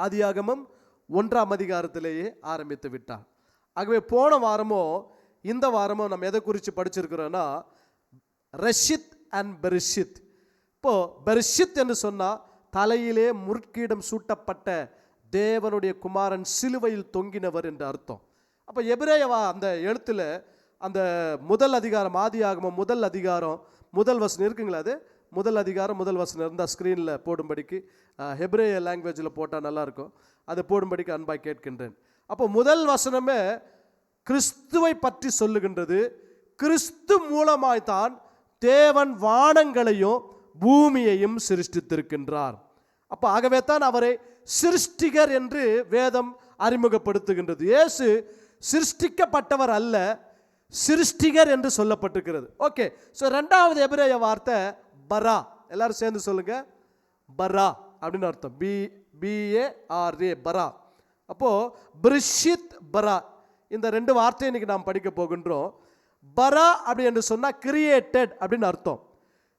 A: ஆதியாகமம் 1ஆம் அதிகாரத்திலேயே ஆரம்பித்து விட்டார். ஆகவே போன வாரமோ இந்த வாரமோ நம்ம எதை குறித்து படிச்சிருக்கிறோன்னா ரஷித் அண்ட் பெரிஷித். இப்போ பெரிஷித் என்று சொன்னால் தலையிலே முற்கீடம் சூட்டப்பட்ட தேவனுடைய குமாரன் சிலுவையில் தொங்கினவர் என்று அர்த்தம். அப்போ எபிரேயவா அந்த எழுத்தில் அந்த முதல் அதிகாரம், ஆதியாகமம் முதல் அதிகாரம் முதல் வசனம் இருக்குங்களா? அது முதல் அதிகாரம் முதல் வசனம் இருந்தால் ஸ்க்ரீனில் போடும்படிக்கு, ஹெப்ரேய லாங்குவேஜில் போட்டால் நல்லாயிருக்கும், அதை போடும்படிக்கு அன்பாய் கேட்கின்றேன். அப்போ முதல் வசனமே கிறிஸ்துவை பற்றி சொல்லுகின்றது. கிறிஸ்து மூலமாய்த்தான் தேவன் வானங்களையும் பூமியையும் சிருஷ்டித்திருக்கின்றார். அப்போ ஆகவே தான் அவரை சிருஷ்டிகர் என்று வேதம் அறிமுகப்படுத்துகின்றது. இயேசு சிருஷ்டிக்கப்பட்டவர் அல்ல, சிருஷ்டிகர் என்று சொல்லப்பட்டிருக்கிறது. ஓகே, ஸோ 2வது எபிரேய வார்த்தை பரா. எல்லாரும் சேர்ந்து சொல்லுங்க, பரா அப்படின்னு அர்த்தம். BARA, பரா. அப்போ பிரிஷித் பரா, இந்த 2 வார்த்தையை இன்னைக்கு நாம் படிக்க போகின்றோம். பரா அப்படி என்று சொன்னால் கிரியேட்டட் அப்படின்னு அர்த்தம்,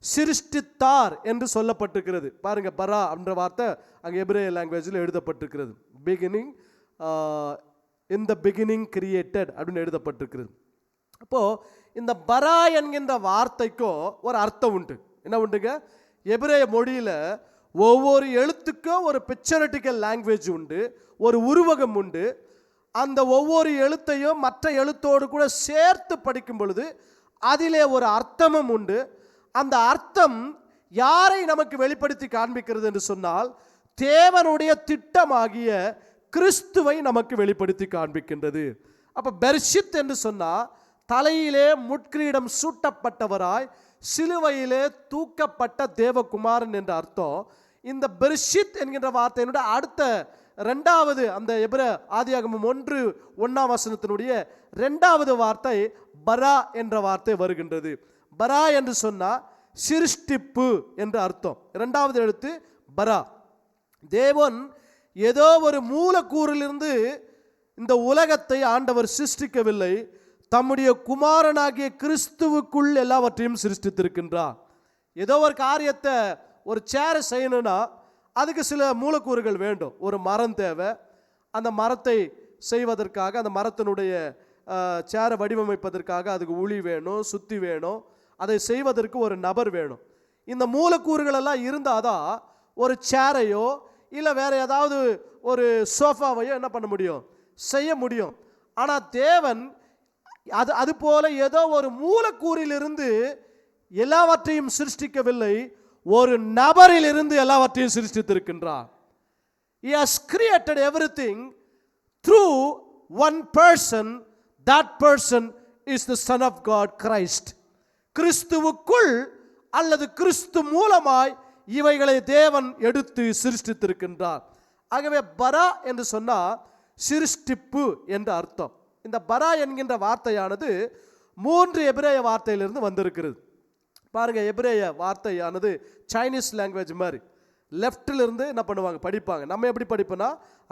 A: சிருஷ்டித்தார் என்று சொல்லப்பட்டிருக்கிறது. பாருங்க, பரா என்ற வார்த்தை அங்கே எபிரேய லாங்குவேஜில் எழுதப்பட்டிருக்கிறது. Beginning, in the beginning created அப்படின்னு எழுதப்பட்டிருக்கிறது. அப்போது இந்த பரா என்கின்ற வார்த்தைக்கும் ஒரு அர்த்தம் உண்டு. என்ன உண்டுங்க? எபிரேய மொழியில் ஒவ்வொரு எழுத்துக்கும் ஒரு பிக்சரட்டிக்கல் லாங்குவேஜ் உண்டு, ஒரு உருவகம் உண்டு. அந்த ஒவ்வொரு எழுத்தையும் மற்ற எழுத்தோடு கூட சேர்த்து படிக்கும் பொழுது அதிலே ஒரு அர்த்தமும் உண்டு. அந்த அர்த்தம் யாரை நமக்கு வெளிப்படுத்தி காண்பிக்கிறது என்று சொன்னால், தேவனுடைய திட்டமாகிய கிறிஸ்துவை நமக்கு வெளிப்படுத்தி காண்பிக்கின்றது. அப்போ பெர்ஷித் என்று சொன்னால் தலையிலே முட்கிரீடம் சூட்டப்பட்டவராய் சிலுவையிலே தூக்கப்பட்ட தேவகுமாரன் என்ற அர்த்தம். இந்த பெர்ஷித் என்கின்ற வார்த்தையினுடைய அடுத்த ரெண்டாவது அந்த எபிர ஆதியாகமம் 1:1 ரெண்டாவது வார்த்தை பரா என்ற வார்த்தை வருகின்றது. பரா என்று சொன்னா சிருஷ்டிப்பு என்ற அர்த்தம். இரண்டாவது எழுத்து பரா. தேவன் ஏதோ ஒரு மூலக்கூறிலிருந்து இந்த உலகத்தை ஆண்டவர் சிருஷ்டிக்கவில்லை, தம்முடைய குமாரனாகிய கிறிஸ்துவுக்குள் எல்லாவற்றையும் சிருஷ்டித்திருக்கின்றார். ஏதோ ஒரு காரியத்தை, ஒரு சேரை செய்யணும்னா அதுக்கு சில மூலக்கூறுகள் வேண்டும். ஒரு மரம் தேவை. அந்த மரத்தை செய்வதற்காக, அந்த மரத்தினுடைய சேரை வடிவமைப்பதற்காக அதுக்கு உளி வேணும், சுத்தி வேணும். அதை செய்வதற்கு ஒரு நபர் வேணும். இந்த மூலக்கூறுகள் எல்லாம் இருந்தாதான் ஒரு சேரையோ இல்லை வேற ஏதாவது ஒரு சோஃபாவையோ என்ன பண்ண முடியும், செய்ய முடியும். ஆனால் தேவன் அது போல ஏதோ ஒரு மூலக்கூறிலிருந்து எல்லாவற்றையும் சிருஷ்டிக்கவில்லை, ஒரு நபரிலிருந்து எல்லாவற்றையும் சிருஷ்டித்திருக்கின்றார். He has created everything through one person. That person is the Son of God, Christ. கிறிஸ்துவுக்குள் அல்லது கிறிஸ்து மூலமாய் இவைகளை தேவன் எடுத்து சிருஷ்டித்திருக்கின்றார். ஆகவே பரா என்று சொன்னால் சிருஷ்டிப்பு என்று அர்த்தம். இந்த பரா என்கின்ற வார்த்தையானது 3 எபிரேய வார்த்தையிலிருந்து வந்திருக்கிறது. பாருங்க, எபிரேய வார்த்தையானது சைனீஸ் லாங்குவேஜ் மாதிரி. லெஃப்டில் இருந்து என்ன பண்ணுவாங்க, படிப்பாங்க. நம்ம எப்படி படிப்போம்னா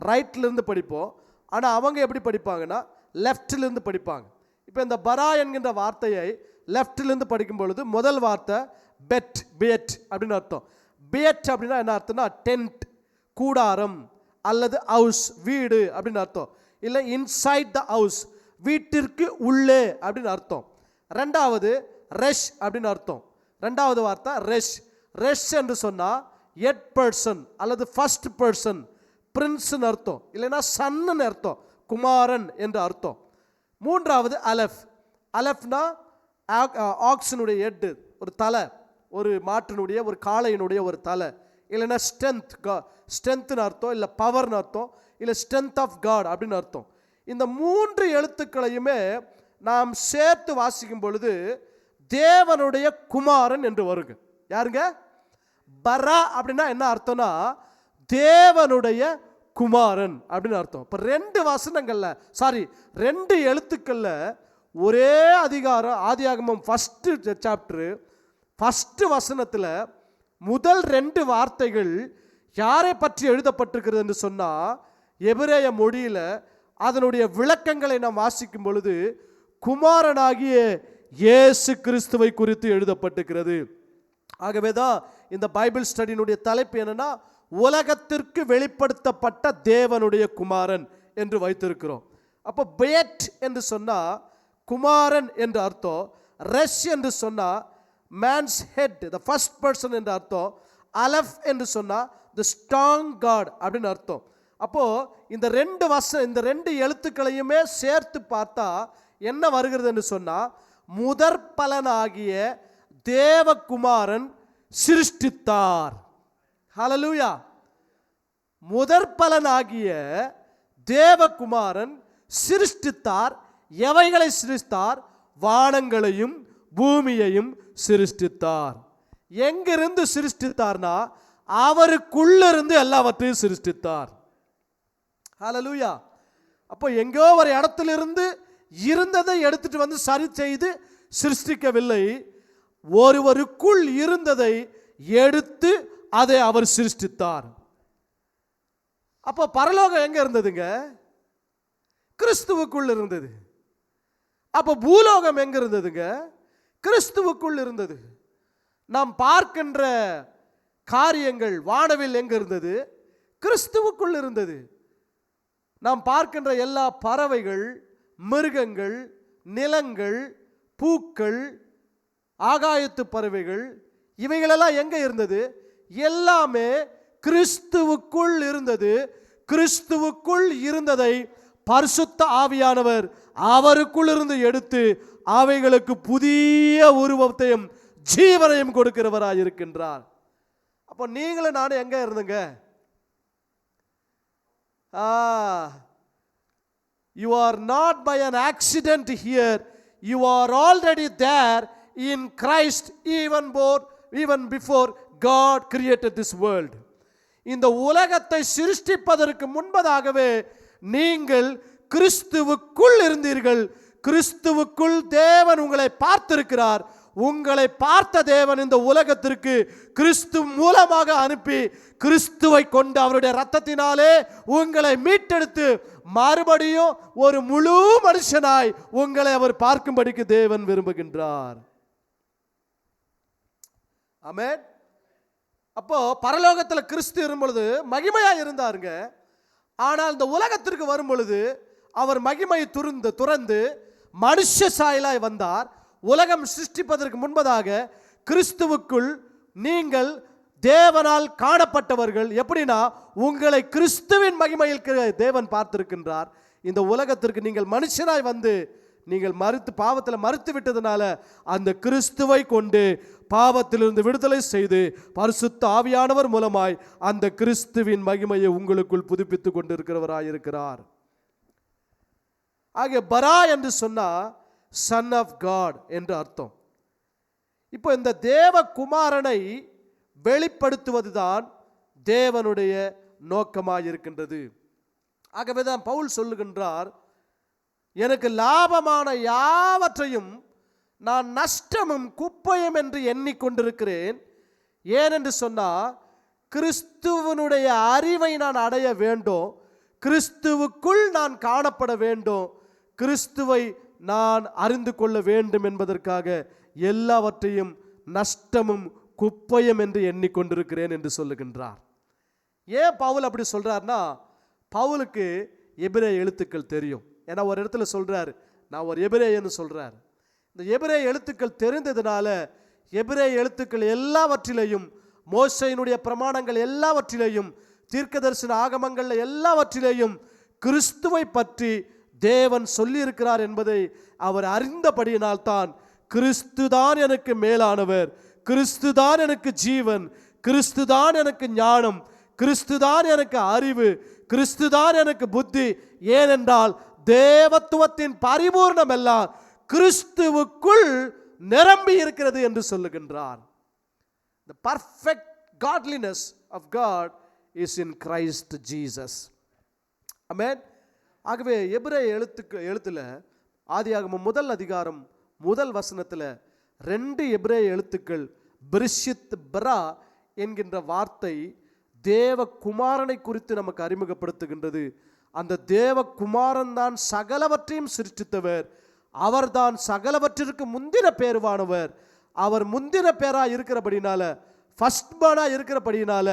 A: ரைட்லேருந்து படிப்போம். ஆனால் அவங்க எப்படி படிப்பாங்கன்னா லெஃப்டிலிருந்து படிப்பாங்க. இப்போ இந்த பரா என்கின்ற வார்த்தையை லெஃப்டிலிருந்து படிக்கும் பொழுது முதல் வார்த்தை பியட் அப்படின்னு அர்த்தம். பியட் அப்படின்னா என்ன அர்த்தம்னா டென்ட், கூடாரம் அல்லது ஹவுஸ், வீடு அப்படின்னு அர்த்தம். இல்லை இன்சைட் த ஹவுஸ், வீட்டிற்கு உள்ளே அப்படின்னு அர்த்தம். ரெண்டாவது ரெஷ் அப்படின்னு அர்த்தம். ரெண்டாவது வார்த்தை ரெஷ். ரெஷ் என்று சொன்னால் எட் பர்சன் அல்லது ஃபர்ஸ்ட் பர்சன், பிரின்ஸ்னு அர்த்தம். இல்லைன்னா சன்னு அர்த்தம், குமாரன் என்று அர்த்தம். மூன்றாவது அலஃப். அலஃப்னா ஆக்ஸினுடைய ஹெட், ஒரு தலை, ஒரு மாட்டினுடைய ஒரு காளையினுடைய ஒரு தலை. இல்லைன்னா ஸ்ட்ரென்த், ஸ்ட்ரென்த்னு அர்த்தம், இல்லை பவர்னு அர்த்தம், இல்லை ஸ்ட்ரென்த் ஆஃப் காட் அப்படின்னு அர்த்தம். இந்த 3 எழுத்துக்களையுமே நாம் சேர்த்து வாசிக்கும் பொழுது தேவனுடைய குமாரன் என்று வருங்க. யாருங்க? பரா அப்படின்னா என்ன அர்த்தம்னா தேவனுடைய குமாரன் அப்படின்னு அர்த்தம். இப்போ 2 வசனங்கள்ல, 2 எழுத்துக்கள்ல ஒரே அதிகாரம், ஆதியாகமம் ஃபர்ஸ்ட் சாப்டர் ஃபர்ஸ்ட் வசனத்தில் முதல் 2 வார்த்தைகள் யாரை பற்றி எழுதப்பட்டிருக்கிறது என்று சொன்னால் எபிரேய மொழியில் அதனுடைய விளக்கங்களை நாம் வாசிக்கும் பொழுது குமாரனாகிய இயேசு கிறிஸ்துவை குறித்து எழுதப்பட்டிருக்கிறது. ஆகவே தான் இந்த பைபிள் ஸ்டடியினுடைய தலைப்பு என்னன்னா உலகத்திற்கு வெளிப்படுத்தப்பட்ட தேவனுடைய குமாரன் என்று வைத்திருக்கிறோம். அப்போ பெயட் என்று சொன்னால் குமாரன் என்று அர்த்தம். ரெஷ் என்று சொன்னால் man's head, the first person என்று அர்த்தம். அலஃப் என்று சொன்னால் த ஸ்ட்ராங் காட் அப்படின்னு அர்த்தம். அப்போது இந்த 2 எழுத்துக்களையுமே சேர்த்து பார்த்தா என்ன வருகிறது என்று சொன்னால் முதற் பலனாகிய தேவகுமாரன் சிருஷ்டித்தார். ஹல்லேலூயா. முதற் பலனாகிய தேவகுமாரன் சிருஷ்டித்தார். எவைகளை சிருஷ்டித்தார்? வானங்களையும் பூமியையும் சிருஷ்டித்தார். எங்கிருந்து சிருஷ்டித்தார்னா அவருக்குள்ளிருந்து எல்லாவற்றையும் சிருஷ்டித்தார். ஹல்லேலூயா. அப்போ எங்கோ ஒரு இடத்திலிருந்து இருந்ததை எடுத்துட்டு வந்து சரி செய்து சிருஷ்டிக்கவில்லை, ஒருவருக்குள் இருந்ததை எடுத்து அதை அவர் சிருஷ்டித்தார். அப்போ பரலோகம் எங்க இருந்ததுங்க? கிறிஸ்துவுக்குள் இருந்தது. அப்போ பூலோகம் எங்க இருந்ததுங்க? கிறிஸ்துவுக்குள் இருந்தது. நாம் பார்க்கின்ற காரியங்கள் வானவில் எங்க இருந்தது? கிறிஸ்துவுக்குள் இருந்தது. நாம் பார்க்கின்ற எல்லா பறவைகள், மிருகங்கள், நிலங்கள், பூக்கள், ஆகாயத்து பறவைகள், இவைகளெல்லாம் எங்க இருந்தது? எல்லாமே கிறிஸ்துவுக்குள் இருந்தது. கிறிஸ்துவுக்குள் இருந்ததை பரிசுத்த ஆவியானவர் அவருக்குள் இருந்து எடுத்து அவைகளுக்கு புதிய உருவத்தையும் ஜீவனையும் கொடுக்கிறவராய் இருக்கின்றார். அப்போ நீங்களும் நானும் எங்க இருந்துங்க? You are not by an accident here. You are already there in Christ even before God created this world. இந்த உலகத்தை சிருஷ்டிப்பதற்கு முன்பதாகவே நீங்கள் கிறிஸ்துவுக்குள் இருந்தீர்கள். கிறிஸ்துவுக்குள் தேவன் உங்களை பார்த்திருக்கிறார். உங்களை பார்த்த தேவன் இந்த உலகத்திற்கு கிறிஸ்து மூலமாக அனுப்பி கிறிஸ்துவை கொண்டு அவருடைய இரத்தத்தினாலே உங்களை மீட்டெடுத்து மறுபடியும் ஒரு முழு மனுஷனாய் உங்களை அவர் பார்க்கும்படிக்கு தேவன் விரும்புகின்றார். ஆமென். அப்போ பரலோகத்தில் கிறிஸ்து இருக்கும்பொழுது மகிமையா இருந்தாருங்க. ஆனால் இந்த உலகத்திற்கு வரும் பொழுது அவர் மகிமை துறந்து மனுஷ சாயலாய் வந்தார். உலகம் சிருஷ்டிப்பதற்கு முன்பதாக கிறிஸ்துவுக்குள் நீங்கள் தேவனால் காணப்பட்டவர்கள். எப்படின்னா, உங்களை கிறிஸ்துவின் மகிமையில் தேவன் பார்த்திருக்கின்றார். இந்த உலகத்திற்கு நீங்கள் மனுஷனாய் வந்து நீங்கள் பாவத்தில் மறுத்து விட்டதுனால அந்த கிறிஸ்துவை கொண்டு பாவத்திலிருந்து விடுதலை செய்து பரிசுத்த ஆவியானவர் மூலமாய் அந்த கிறிஸ்துவின் மகிமையை உங்களுக்குள் புதுப்பித்துக் கொண்டிருக்கிறவராயிருக்கிறார். ஆகிய பரா என்று சொன்னா சன் ஆஃப் காட் என்று அர்த்தம். இப்போ இந்த தேவ குமாரனை வெளிப்படுத்துவதுதான் தேவனுடைய நோக்கமாக இருக்கின்றது. ஆகவே தான் பவுல் சொல்லுகின்றார், எனக்கு லாபமான யாவற்றையும் நான் நஷ்டமும் குப்பையும் என்று எண்ணிக்கொண்டிருக்கிறேன். ஏனென்று சொன்னால், கிறிஸ்துவனுடைய அறிவை நான் அடைய வேண்டும், கிறிஸ்துவுக்குள் நான் காணப்பட வேண்டும், கிறிஸ்துவை நான் அறிந்து கொள்ள வேண்டும் என்பதற்காக எல்லாவற்றையும் நஷ்டமும் குப்பையும் என்று எண்ணிக்கொண்டிருக்கிறேன் என்று சொல்லுகின்றார். ஏன் பவுல் அப்படி சொல்றார்னா, பவுலுக்கு எபிரேய எழுத்துக்கள் தெரியும். ஏன்னா ஒரு இடத்துல சொல்றாரு, நான் ஒரு எபிரேயன்னு சொல்றார். இந்த எபிரேய எழுத்துக்கள் தெரிந்ததுனால எபிரேய எழுத்துக்கள் எல்லாவற்றிலையும், மோசேயினுடைய பிரமாணங்கள் எல்லாவற்றிலையும், தீர்க்கதரிசன ஆகமங்கள் எல்லாவற்றிலேயும் கிறிஸ்துவை பற்றி தேவன் சொல்லி இருக்கிறார் என்பதை அவர் அறிந்தபடியினால் தான் கிறிஸ்துதான் எனக்கு மேலானவர், கிறிஸ்துதான் எனக்கு ஜீவன், கிறிஸ்துதான் எனக்கு ஞானம், கிறிஸ்துதான் எனக்கு அறிவு, கிறிஸ்துதான் எனக்கு புத்தி. ஏனென்றால் தேவத்துவத்தின் பரிபூர்ணம் எல்லாம் கிறிஸ்துவுக்குள் நிரம்பி இருக்கிறது என்று சொல்லுகின்றார். The perfect godliness of God is in Christ Jesus. Amen. ஆகவே எபிரேய எழுத்துல ஆதியாகமம் 1 அதிகாரம் 1 வசனத்துல 2 எபிரேய எழுத்துக்கள் பிரிஷித் பரா என்கின்ற வார்த்தை தேவகுமாரனை குறித்து நமக்கு அறிமுகப்படுத்துகின்றது. அந்த தேவகுமாரன் தான் சகலவற்றையும் சிருஷ்டித்தவர், அவர்தான் சகலவற்றிற்கு முந்தின பேருவானவர். அவர் முந்தின பேரா இருக்கிறபடினால, ஃபர்ஸ்ட் பர்னா இருக்கிறபடினால,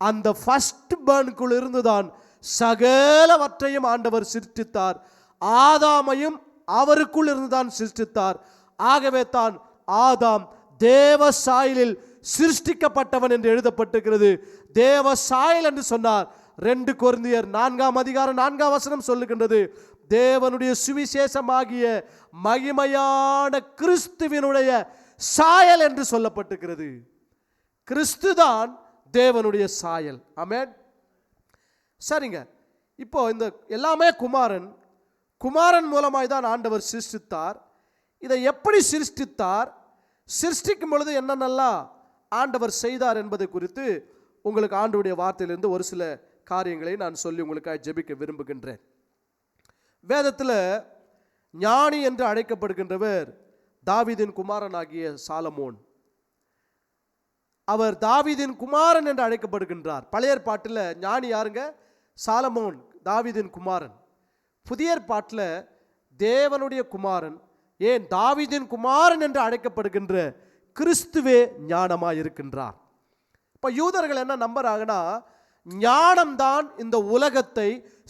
A: அந்த ஃபர்ஸ்ட் பர்னுக்குள் இருந்துதான் சகலவற்றையும் ஆண்டவர் சிருஷ்டித்தார். ஆதாமையும் அவருக்குள் இருந்துதான் சிருஷ்டித்தார். ஆகவே தான் ஆதாம் தேவ சாயலில் சிருஷ்டிக்கப்பட்டவன் என்று எழுதப்பட்டிருக்கிறது. தேவ சாயல் என்று சொன்னார் 2 கொரிந்தியர் 4 அதிகாரம் 4 வசனம் சொல்லுகின்றது, தேவனுடைய சுவிசேஷமாகிய மகிமையான கிறிஸ்துவினுடைய சாயல் என்று சொல்லப்பட்டிருக்கிறது. கிறிஸ்துதான் தேவனுடைய சாயல். ஆமென். சரிங்க, இப்போ இந்த எல்லாமே குமாரன் மூலமாய் தான் ஆண்டவர் சிருஷ்டித்தார். இதை எப்படி சிருஷ்டித்தார், சிருஷ்டிக்கும் பொழுது என்னென்னலாம் ஆண்டவர் செய்தார் என்பதை குறித்து உங்களுக்கு ஆண்டவருடைய வார்த்தையிலிருந்து ஒரு சில காரியங்களை நான் சொல்லி உங்களுக்காக ஜெபிக்க விரும்புகின்றேன். வேதத்தில் ஞானி என்று அழைக்கப்படுகின்றவர் தாவீதின் குமாரனாகிய சாலமோன். அவர் தாவீதின் குமாரன் என்று அழைக்கப்படுகின்றார். பழைய ஏற்பாட்டில் ஞானி யாருங்க? சாலமோன், தாவீதின் குமாரன். புதிய ஏற்பாட்டில் தேவனுடைய குமாரன், ஏன் தாவீதின் குமாரன் என்று அழைக்கப்படுகின்ற கிறிஸ்துவே ஞானமாக இருக்கின்றார். இப்போ யூதர்கள் என்ன நம்புறாங்கன்னா, ஞானம்தான் இந்த உலகத்தை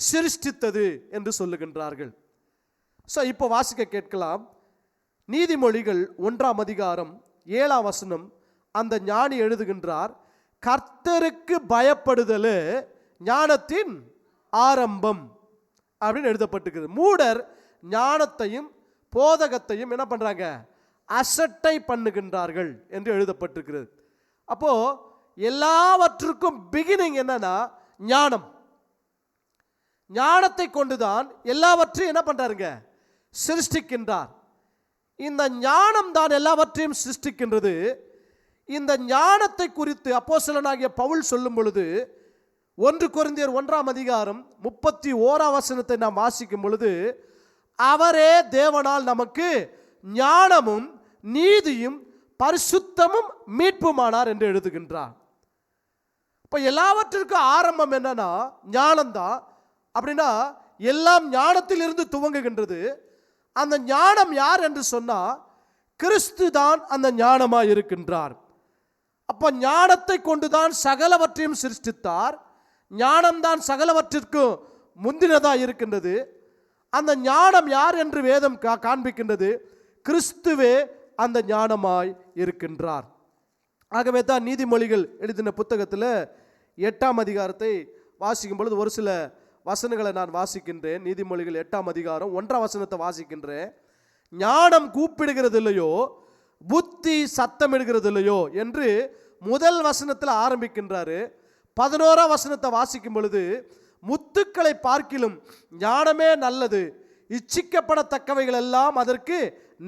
A: சிருஷ்டித்தது என்று சொல்லுகின்றார்கள். ஸோ இப்போ வாசிக்க கேட்கலாம். நீதிமொழிகள் 1 அதிகாரம் 7 வசனம் அந்த ஞானி எழுதுகின்றார், கர்த்தருக்கு பயப்படுதலே ஞானத்தின் ஆரம்பம் அப்படின்னு எழுதப்பட்டிருக்கிறது. மூடர் ஞானத்தையும் போதகத்தையும் என்ன பண்றாங்க? அசட்டை பண்ணுகின்றார்கள் என்று எழுதப்பட்டிருக்கிறது. அப்போ எல்லாவற்றுக்கும் பிகினிங் என்னன்னா ஞானம். ஞானத்தை கொண்டுதான் எல்லாவற்றையும் என்ன பண்றாருங்க? சிருஷ்டிக்கின்றார். இந்த ஞானம் தான் எல்லாவற்றையும் சிருஷ்டிக்கின்றது. இந்த ஞானத்தை குறித்து அப்போஸ்தலனாகிய பவுல் சொல்லும் பொழுது 1 கொரிந்தியர் 1:31 நாம் வாசிக்கும் பொழுது, அவரே தேவனால் நமக்கு ஞானமும் நீதியும் பரிசுத்தமும் மீட்புமானார் என்று எழுதுகின்றார். இப்போ எல்லாவற்றிற்கும் ஆரம்பம் என்னன்னா ஞானம்தான். அப்படின்னா எல்லாம் ஞானத்தில் இருந்து துவங்குகின்றது. அந்த ஞானம் யார் என்று சொன்னா கிறிஸ்து தான் அந்த ஞானமாய் இருக்கின்றார். அப்ப ஞானத்தை கொண்டுதான் சகலவற்றையும் சிருஷ்டித்தார். ஞானம்தான் சகலவற்றிற்கும் முந்தினதா இருக்கின்றது. அந்த ஞானம் யார் என்று வேதம் காண்பிக்கின்றது. கிறிஸ்துவே அந்த ஞானமாய் இருக்கின்றார். ஆகவே தான் நீதிமொழிகள் எழுதின புத்தகத்தில் 8ஆம் அதிகாரத்தை வாசிக்கும் பொழுது ஒரு சில வசனங்களை நான் வாசிக்கின்றேன். நீதிமொழிகள் 8ஆம் அதிகாரம் 1ஆம் வசனத்தை வாசிக்கின்றேன். ஞானம் கூப்பிடுகிறது இல்லையோ, புத்தி சத்தமிடுகிறது இல்லையோ என்று முதல் வசனத்தில் ஆரம்பிக்கின்றாரு. 11ஆம் வசனத்தை வாசிக்கும் பொழுது, முத்துக்களை பார்க்கிலும் ஞானமே நல்லது, இச்சிக்கப்படத்தக்கவைகள் எல்லாம் அதற்கு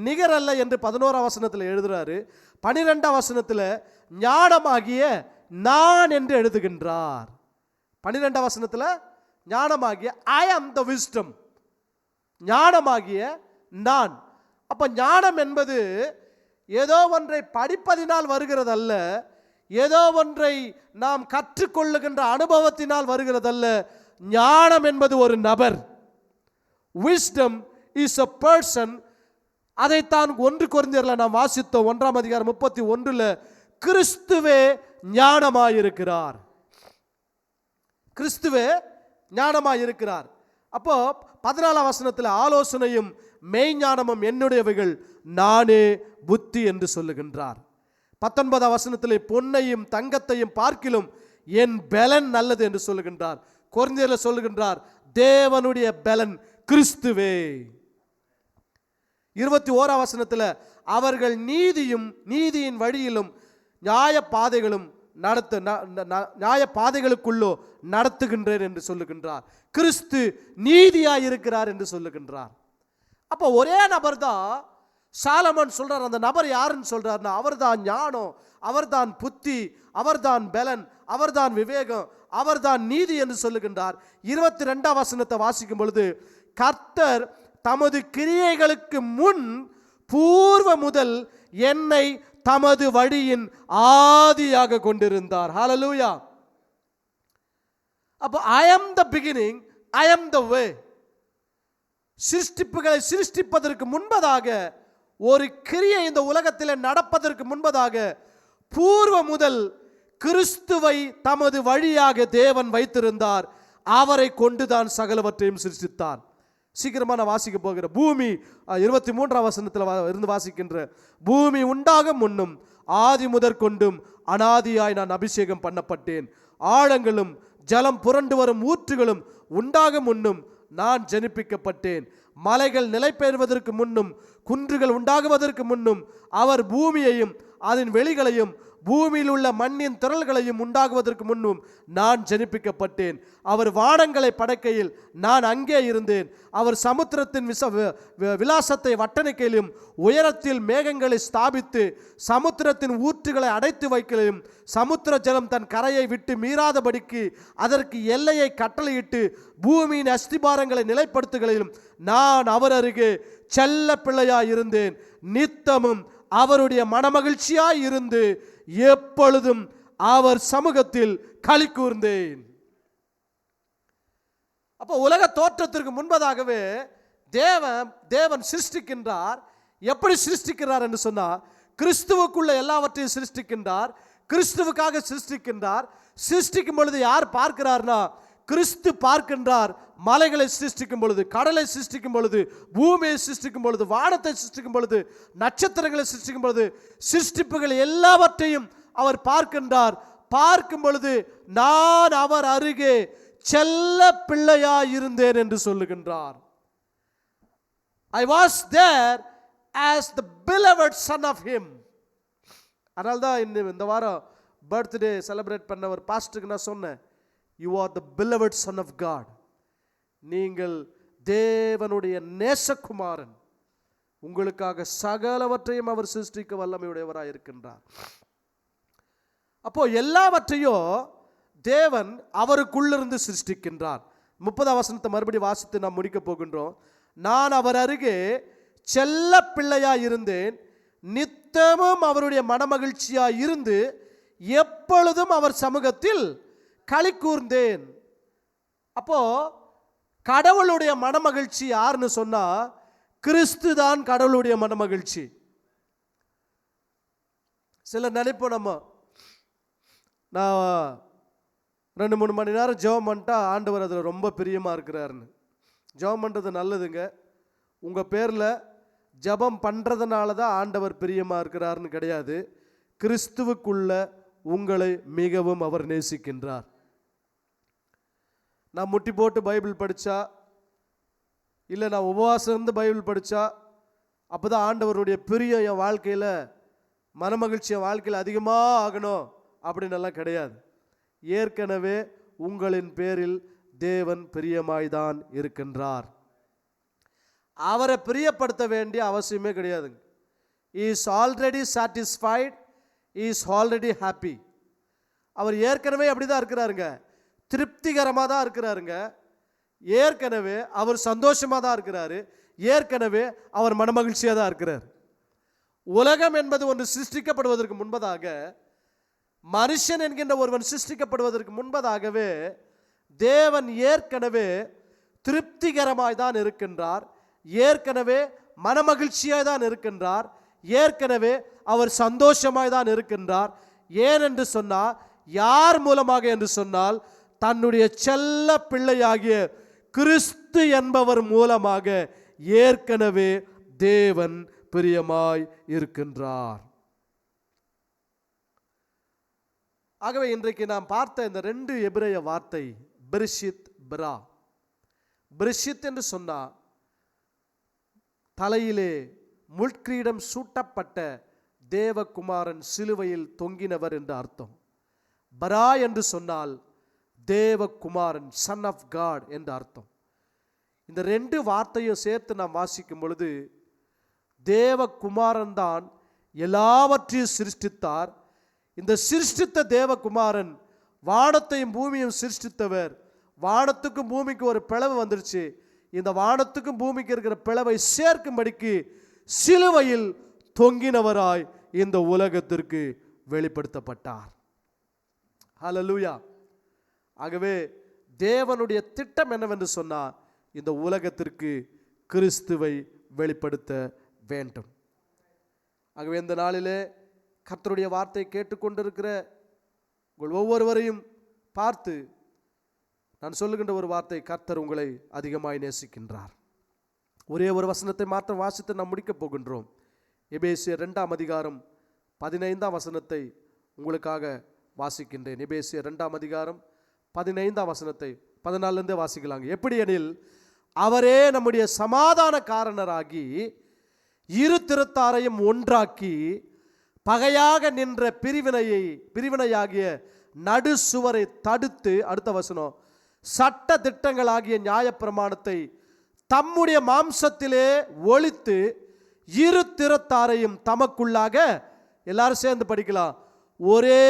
A: நிகரல்ல என்று 11ஆம் வசனத்தில் எழுதுறாரு. 12ஆம் வசனத்தில் ஞானமாகிய நான் என்று எழுதுகின்றார். 12ஆம் வசனத்தில் ஞானமாகிய ஐ ஆம் த விஸ்டம், ஞானமாகிய நான். அப்ப ஞானம் என்பது ஏதோ ஒன்றை படிப்பதினால் வருகிறதல்ல, ஏதோ ஒன்றை நாம் கற்றுக்கொள்ளுகின்ற அனுபவத்தினால் வருகிறதல்ல. ஞானம் என்பது ஒரு நபர். Wisdom is a person. அதைத்தான் 1 கொரிந்தியர்ல நாம் வாசித்தோம். 1ஆம் அதிகாரம் 31 கிறிஸ்துவே ஞானமாயிருக்கிறார். கிறிஸ்துவே ஞானமாயிருக்கிறார். அப்போ 14ஆம் வசனத்தில் ஆலோசனையும் மெய்ஞானமும் என்னுடையவைகள், நானே புத்தி என்று சொல்லுகின்றார். 19ஆம் வசனத்தில் பொன்னையும் தங்கத்தையும் பார்க்கிலும் என் பலன் நல்லது என்று சொல்லுகின்றார். கொரிந்தியர்ல சொல்லுகின்றார், தேவனுடைய பலன் கிறிஸ்துவே. 21ஆம் வசனத்தில் அவர்கள் நீதியும் நீதியின் வழியிலும் நியாய பாதைகளுக்குள்ளோ நடத்துகின்றேன் என்று சொல்லுகின்றார். கிறிஸ்து நீதியாய் இருக்கிறார் என்று சொல்லுகின்றார். அப்போ ஒரே நபர் தான். சாலமன் சொல்றார், அந்த நபர் யாருன்னு சொல்றாருன்னா அவர்தான் ஞானம், அவர்தான் புத்தி, அவர்தான் பலன், அவர்தான் விவேகம், அவர்தான் நீதி என்று சொல்லுகின்றார். 22ஆம் வசனத்தை வாசிக்கும் பொழுது, கர்த்தர் தமது கிரியைகளுக்கு முன் பூர்வ முதல் என்னை தமது வழியின் ஆதியாக கொண்டிருந்தார். ஹல்லேலூயா. அப்போ I am the beginning, I am the way. சிருஷ்டிப்புகளை சிருஷ்டிப்பதற்கு முன்பதாக, ஒரு கிரியை இந்த உலகத்தில் நடப்பதற்கு முன்பதாக, பூர்வ முதல் கிறிஸ்துவை தமது வழியாக தேவன் வைத்திருந்தார். அவரை கொண்டுதான் சகலவற்றையும் சிருஷ்டித்தார். சீக்கிரமா நான் வாசிக்க போகிற பூமி 23ஆம் வசனத்தில் இருந்து வாசிக்கின்ற, பூமி உண்டாகும் முன்னும் ஆதி முதற் கொண்டும் அனாதியாய் நான் அபிஷேகம் பண்ணப்பட்டேன். ஆழங்களும் ஜலம் புரண்டு வரும் ஊற்றுகளும் உண்டாகும் முன்னும் நான் ஜனிப்பிக்கப்பட்டேன். மலைகள் நிலை பெறுவதற்கு முன்னும் குன்றுகள் உண்டாகுவதற்கு முன்னும் அவர் பூமியையும் அதன் வெளிகளையும் பூமியில் உள்ள மண்ணின் திரள்களையும் உண்டாகுவதற்கு முன்னும் நான் ஜனிப்பிக்கப்பட்டேன். அவர் வானங்களை படைக்கையில் நான் அங்கே இருந்தேன். அவர் சமுத்திரத்தின் விலாசத்தை வட்டணைக்கையிலும் உயரத்தில் மேகங்களை ஸ்தாபித்து சமுத்திரத்தின் ஊற்றுகளை அடைத்து வைக்கலையும் சமுத்திர ஜலம் தன் கரையை விட்டு மீறாதபடிக்கு அதற்கு எல்லையை கட்டளையிட்டு பூமியின் அஸ்திபாரங்களை நிலைப்படுத்துகளையும் நான் அவர் அருகே செல்ல பிள்ளையாய் இருந்தேன். நித்தமும் அவருடைய மனமகிழ்ச்சியாய் இருந்து எப்பொழுதும் அவர் சமூகத்தில் களி கூர்ந்தேன். அப்போ உலக தோற்றத்திற்கு முன்பதாகவே தேவன் சிருஷ்டிக்கின்றார். எப்படி சிருஷ்டிக்கிறார் என்று சொன்னால், கிறிஸ்துவுக்குள்ள எல்லாவற்றையும் சிருஷ்டிக்கின்றார். கிறிஸ்துவுக்காக சிருஷ்டிக்கின்றார். சிருஷ்டிக்கும் பொழுது யார் பார்க்கிறார்னா கிறிஸ்து பார்க்கின்றார். மலைகளை சிருஷ்டிக்கும் பொழுது, கடலை சிருஷ்டிக்கும் பொழுது, பூமியை சிருஷ்டிக்கும் பொழுது, வானத்தை சிருஷ்டிக்கும் பொழுது, நட்சத்திரங்களை சிருஷ்டிக்கும் பொழுது, சிருஷ்டிப்புகள் எல்லாவற்றையும் அவர் பார்க்கின்றார். பார்க்கும் பொழுது நான் அவர் அருகே செல்ல பிள்ளையாய் இருந்தேன் என்று சொல்லுகின்றார். I was there as the beloved son of him. அதனால தான் இந்த வாரம் பர்த்டே செலிப்ரேட் பண்ண ஒரு பாஸ்டருக்கு நான் சொன்னேன், you are the beloved son of God. நீங்கள் தேவனுடைய நேசகுமாரன். உங்களுக்காக சகலவற்றையும் அவர் சிருஷ்டிக்க வல்லமையுடையவராய் இருக்கின்றார். அப்போ எல்லாவற்றையும் தேவன் அவருக்குள்ளிருந்து சிருஷ்டிக்கின்றார். 30ஆம் வசனத்தை மறுபடி வாசித்து நாம் முடிக்க போகின்றோம். நான் அவர் அருகே செல்ல பிள்ளையாய் இருந்தேன், நித்தமும் அவருடைய மனமகிழ்ச்சியாய் இருந்து எப்பொழுதும் அவர் சமூகத்தில் களி கூர்ந்தேன். அப்போ கடவுளுடைய மனமகிழ்ச்சி யாருன்னு சொன்னா கிறிஸ்து தான் கடவுளுடைய மனமகிழ்ச்சி. சிலர் நினைப்போம், நான் 2-3 மணி நேரம் ஜெபம் பண்ணிட்டா ஆண்டவர் அதில் ரொம்ப பிரியமாக இருக்கிறாருன்னு. ஜெபம் பண்ணுறது நல்லதுங்க. உங்கள் பேரில் ஜெபம் பண்ணுறதுனால தான் ஆண்டவர் பிரியமாக இருக்கிறாருன்னு கிடையாது. கிறிஸ்துவுக்குள்ள உங்களை மிகவும் அவர் நேசிக்கின்றார். நான் முட்டி போட்டு பைபிள் படித்தா, இல்லை நான் உபவாசம் இருந்து பைபிள் படித்தா அப்போ தான் ஆண்டவருடைய பிரியம் என் வாழ்க்கையில், மனமகிழ்ச்சி என் வாழ்க்கையில் அதிகமாக ஆகணும் அப்படின்னு எல்லாம் கிடையாது. ஏற்கனவே உங்களின் பேரில் தேவன் பிரியமாய்தான் இருக்கின்றார். அவரை பிரியப்படுத்த வேண்டிய அவசியமே கிடையாதுங்க. Is already satisfied, is already happy. அவர் ஏற்கனவே அப்படி தான் இருக்கிறாருங்க, திருப்திகரமாக தான் இருக்கிறாருங்க. ஏற்கனவே அவர் சந்தோஷமாக தான் இருக்கிறாரு. ஏற்கனவே அவர் மனமகிழ்ச்சியாக தான் இருக்கிறார். உலகம் என்பது ஒன்று சிருஷ்டிக்கப்படுவதற்கு முன்பதாக, மனுஷன் என்கின்ற ஒருவன் சிருஷ்டிக்கப்படுவதற்கு முன்பதாகவே தேவன் ஏற்கனவே திருப்திகரமாய் தான் இருக்கின்றார். ஏற்கனவே மனமகிழ்ச்சியாய் தான் இருக்கின்றார். ஏற்கனவே அவர் சந்தோஷமாய் தான் இருக்கின்றார். ஏனென்று சொன்னால், யார் மூலமாக என்று சொன்னால், தன்னுடைய செல்ல பிள்ளையாகிய கிறிஸ்து என்பவர் மூலமாக ஏற்கனவே தேவன் பிரியமாய் இருக்கின்றார். ஆகவே இன்றைக்கு நாம் பார்த்த இந்த 2 எபிரேய வார்த்தை பிரிஷித், பிரா. பிரிஷித் என்று சொன்னால் தலையிலே முள்கிரீடம் சூட்டப்பட்ட தேவகுமாரன் சிலுவையில் தொங்கினவர் என்று அர்த்தம். பரா என்று சொன்னால் தேவகுமாரன், சன் ஆஃப் காட் என்று அர்த்தம். இந்த 2 வார்த்தையும் சேர்த்து நாம் வாசிக்கும் பொழுது, தேவகுமாரன் தான் எல்லாவற்றையும் சிருஷ்டித்தார். இந்த சிருஷ்டித்த தேவகுமாரன் வானத்தையும் பூமியும் சிருஷ்டித்தவர். வானத்துக்கும் பூமிக்கு ஒரு பிளவு வந்துருச்சு. இந்த வானத்துக்கும் பூமிக்கு இருக்கிற பிளவை சேர்க்கும்படிக்கு சிலுவையில் தொங்கினவராய் இந்த உலகத்திற்கு வெளிப்படுத்தப்பட்டார். ஹல்லேலூயா. ஆகவே தேவனுடைய திட்டம் என்னவென்று சொன்னால், இந்த உலகத்திற்கு கிறிஸ்துவை வெளிப்படுத்த வேண்டும். ஆகவே இந்த நாளிலே கர்த்தருடைய வார்த்தையை கேட்டுக்கொண்டிருக்கிற உங்கள் ஒவ்வொருவரையும் பார்த்து நான் சொல்லுகின்ற ஒரு வார்த்தை, கர்த்தர் உங்களை அதிகமாய் நேசிக்கின்றார். ஒரே ஒரு வசனத்தை மாத்திரம் வாசித்து நாம் முடிக்கப் போகின்றோம். எபேசியர் 2ஆம் அதிகாரம் 15ஆம் வசனத்தை உங்களுக்காக வாசிக்கின்றேன். எபேசியர் 2ஆம் அதிகாரம் 15ஆம் வசனத்தை 14லேருந்தே வாசிக்கலாங்க. எப்படி எனில், அவரே நம்முடைய சமாதான காரணராகி இரு திருத்தாரையும் ஒன்றாக்கி பகையாக நின்ற பிரிவினையாகிய நடு சுவரை தடுத்து, அடுத்த வசனம், சட்ட திட்டங்களாகிய நியாயப்பிரமாணத்தை தம்முடைய மாம்சத்திலே ஒழித்து இரு திறத்தாரையும் தமக்குள்ளாக, எல்லாரும் சேர்ந்து படிக்கலாம், ஒரே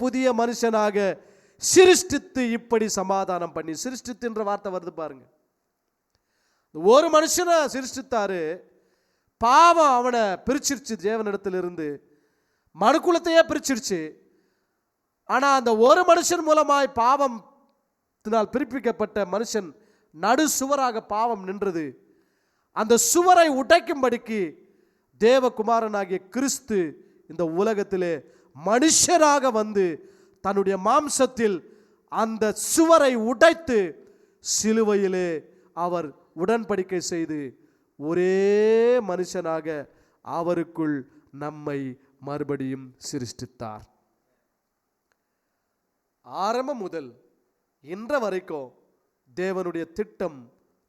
A: புதிய மனுஷனாக சிருஷ்டித்து இப்படி சமாதானம் பண்ணி. சிருஷ்டித்துன்ற வார்த்தை வருது பாருங்க. ஒரு மனுஷனை சிருஷ்டித்தாரு, பாவம் அவனை பிரிச்சிருச்சு, தேவனிடத்திலிருந்து மனுக்குலத்தையே பிரிச்சிருச்சு. ஆனா அந்த ஒரு மனுஷன் மூலமாய் பாவத்தினால் பிரிப்பிக்கப்பட்ட மனுஷன் நடு சுவராக பாவம் நின்றது. அந்த சுவரை உடைக்கும்படிக்கு தேவகுமாரனாகிய கிறிஸ்து இந்த உலகத்திலே மனுஷராக வந்து தன்னுடைய மாம்சத்தில் அந்த சுவரை உடைத்து சிலுவையிலே அவர் உடன்படிக்கை செய்து ஒரே மனுஷனாக அவருக்குள் நம்மை மறுபடியும் சிருஷ்டித்தார். ஆரம்பம் முதல் இன்ற வரைக்கும் தேவனுடைய திட்டம்,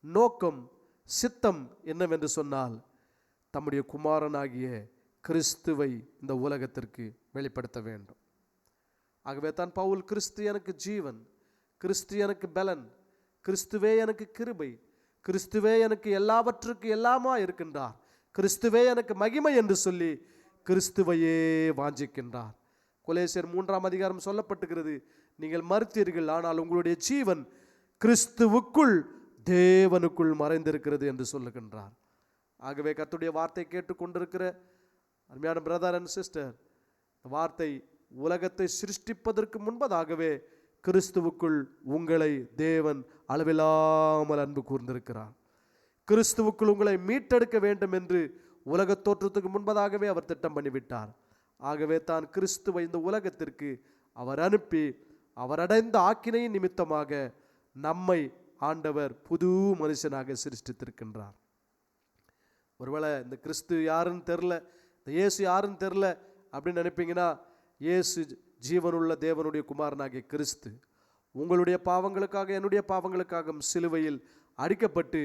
A: நோக்கம், சித்தம் என்னவென்று சொன்னால், தம்முடைய குமாரனாகிய கிறிஸ்துவை இந்த உலகத்திற்கு வெளிப்படுத்த வேண்டும். ஆகவே தான் பவுல், கிறிஸ்து எனக்கு ஜீவன், கிறிஸ்து எனக்கு பலன், கிறிஸ்துவே எனக்கு கிருபை, கிறிஸ்துவே எனக்கு எல்லாவற்றுக்கு எல்லாமா இருக்கின்றார், கிறிஸ்துவே எனக்கு மகிமை என்று சொல்லி கிறிஸ்துவையே வாஞ்சிக்கின்றார். கொலோசியர் 3ஆம் அதிகாரம் சொல்லப்பட்டுகிறது, நீங்கள் மறுத்தீர்கள், ஆனால் உங்களுடைய ஜீவன் கிறிஸ்துவுக்குள் தேவனுக்குள் மறைந்திருக்கிறது என்று சொல்லுகின்றார். ஆகவே கர்த்தருடைய வார்த்தை கேட்டுக்கொண்டிருக்கிற அருமையான பிரதர் அண்ட் சிஸ்டர், வார்த்தை உலகத்தை சிருஷ்டிப்பதற்கு முன்பதாகவே கிறிஸ்துவுக்குள் உங்களை தேவன் அளவில்லாமல் அன்பு கூர்ந்திருக்கிறார். கிறிஸ்துவுக்குள் உங்களை மீட்டெடுக்க வேண்டும் என்று உலக தோற்றத்துக்கு முன்பதாகவே அவர் திட்டம் பண்ணிவிட்டார். ஆகவே தான் கிறிஸ்துவை இந்த உலகத்திற்கு அவர் அனுப்பி அவர் அடைந்த ஆக்கினையின் நிமித்தமாக நம்மை ஆண்டவர் புது மனுஷனாக சிருஷ்டித்திருக்கின்றார். ஒருவேளை இந்த கிறிஸ்து யாருன்னு தெரில, இந்த இயேசு யாருன்னு தெரில அப்படின்னு நினைப்பீங்கன்னா, இயேசு ஜீவனுள்ள தேவனுடைய குமாரனாகிய கிறிஸ்து உங்களுடைய பாவங்களுக்காக என்னுடைய பாவங்களுக்காக சிலுவையில் அடிக்கப்பட்டு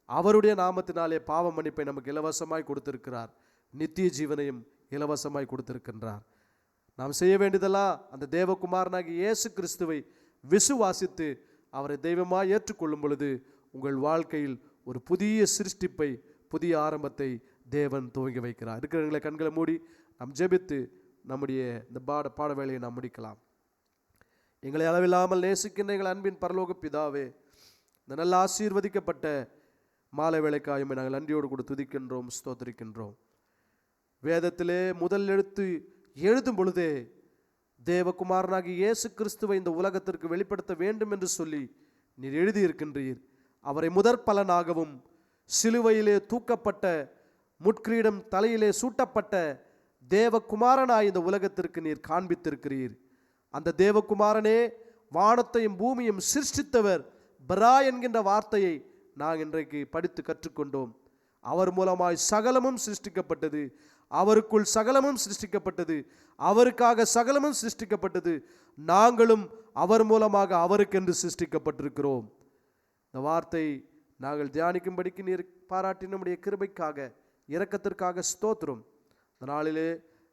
A: அவருடைய நாமத்தினாலே பாவ மன்னிப்பை நமக்கு இலவசமாய் கொடுத்திருக்கிறார். நித்திய ஜீவனையும் இலவசமாய் கொடுத்திருக்கின்றார். நாம் செய்ய வேண்டியதெல்லாம் அந்த தேவகுமாரனாகிய இயேசு கிறிஸ்துவை விசுவாசித்து அவரை தெய்வமாய் ஏற்றுக்கொள்ளும் பொழுது உங்கள் வாழ்க்கையில் ஒரு புதிய சிருஷ்டிப்பை, புதிய ஆரம்பத்தை தேவன் துவங்கி வைக்கிறார். இருக்கிறவங்களை கண்களை மூடி நாம் ஜெபித்து நம்முடைய இந்த பாட வேலையை நாம் முடிக்கலாம். எங்களை அளவில்லாமல் நேசிக்கின்ற எங்கள் அன்பின் பரலோக பிதாவே, இந்த நல்ல ஆசீர்வதிக்கப்பட்ட மாலை வேளைக்காய் நாங்கள் நன்றியோடு கூட துதிக்கின்றோம், ஸ்தோத்திரிக்கின்றோம். வேதத்திலே முதல் எழுத்து எழுதும் பொழுதே தேவகுமாரனாகி இயேசு கிறிஸ்துவை இந்த உலகத்திற்கு வெளிப்படுத்த வேண்டும் என்று சொல்லி நீர் எழுதியிருக்கின்றீர். அவரை முதற் பலனாகவும் சிலுவையிலே தூக்கப்பட்ட, முட்கிரீடம் தலையிலே சூட்டப்பட்ட தேவகுமாரனாய் இந்த உலகத்திற்கு நீர் காண்பித்திருக்கிறீர். அந்த தேவகுமாரனே வானத்தையும் பூமியும் சிருஷ்டித்தவர் பரா என்கின்ற வார்த்தையை நாங்கள் இன்றைக்கு படித்து கற்றுக்கொண்டோம். அவர் மூலமாய் சகலமும் சிருஷ்டிக்கப்பட்டது, அவருக்குள் சகலமும் சிருஷ்டிக்கப்பட்டது, அவருக்காக சகலமும் சிருஷ்டிக்கப்பட்டது. நாங்களும் அவர் மூலமாக அவருக்கென்று சிருஷ்டிக்கப்பட்டிருக்கிறோம். இந்த வார்த்தை நாங்கள் தியானிக்கும்படிக்கு நீர் பாராட்டி நம்முடைய கிருபைக்காக, இரக்கத்திற்காக ஸ்தோத்திரம். இந்த நாளிலே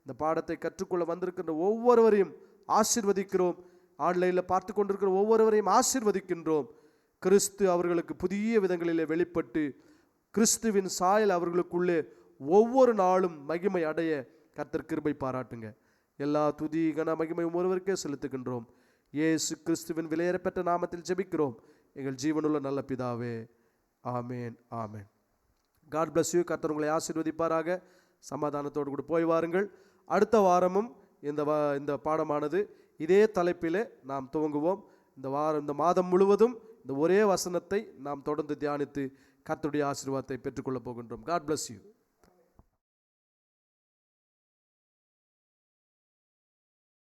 A: இந்த பாடத்தை கற்றுக்கொள்ள வந்திருக்கின்ற ஒவ்வொருவரையும் ஆசீர்வதிக்கிறோம். ஆன்லைனில் பார்த்து கொண்டிருக்கிற ஒவ்வொருவரையும் ஆசீர்வதிக்கின்றோம். கிறிஸ்து அவர்களுக்கு புதிய விதங்களிலே வெளிப்பட்டு கிறிஸ்துவின் சாயல் அவர்களுக்குள்ளே ஒவ்வொரு நாளும் மகிமை அடைய கர்த்தர் கிருபை பாராட்டுங்க. எல்லா துதி கன மகிமையும் ஒருவருக்கே செலுத்துகின்றோம். இயேசு கிறிஸ்துவின் விலையேறப்பெற்ற நாமத்தில் ஜெபிக்கிறோம் எங்கள் ஜீவனுள்ள நல்ல பிதாவே, ஆமேன், ஆமேன். God bless you. கர்த்தர் உங்களை ஆசீர்வதிப்பாராக. சமாதானத்தோடு கூட போய் வாருங்கள். அடுத்த வாரமும் இந்த பாடமானது இதே தலைப்பிலே நாம் துவங்குவோம். இந்த மாதம் முழுவதும் இந்த ஒரே வசனத்தை நாம் தொடர்ந்து தியானித்து கர்த்தருடைய ஆசீர்வாதத்தை பெற்றுக்கொள்ளப் போகின்றோம். God bless you.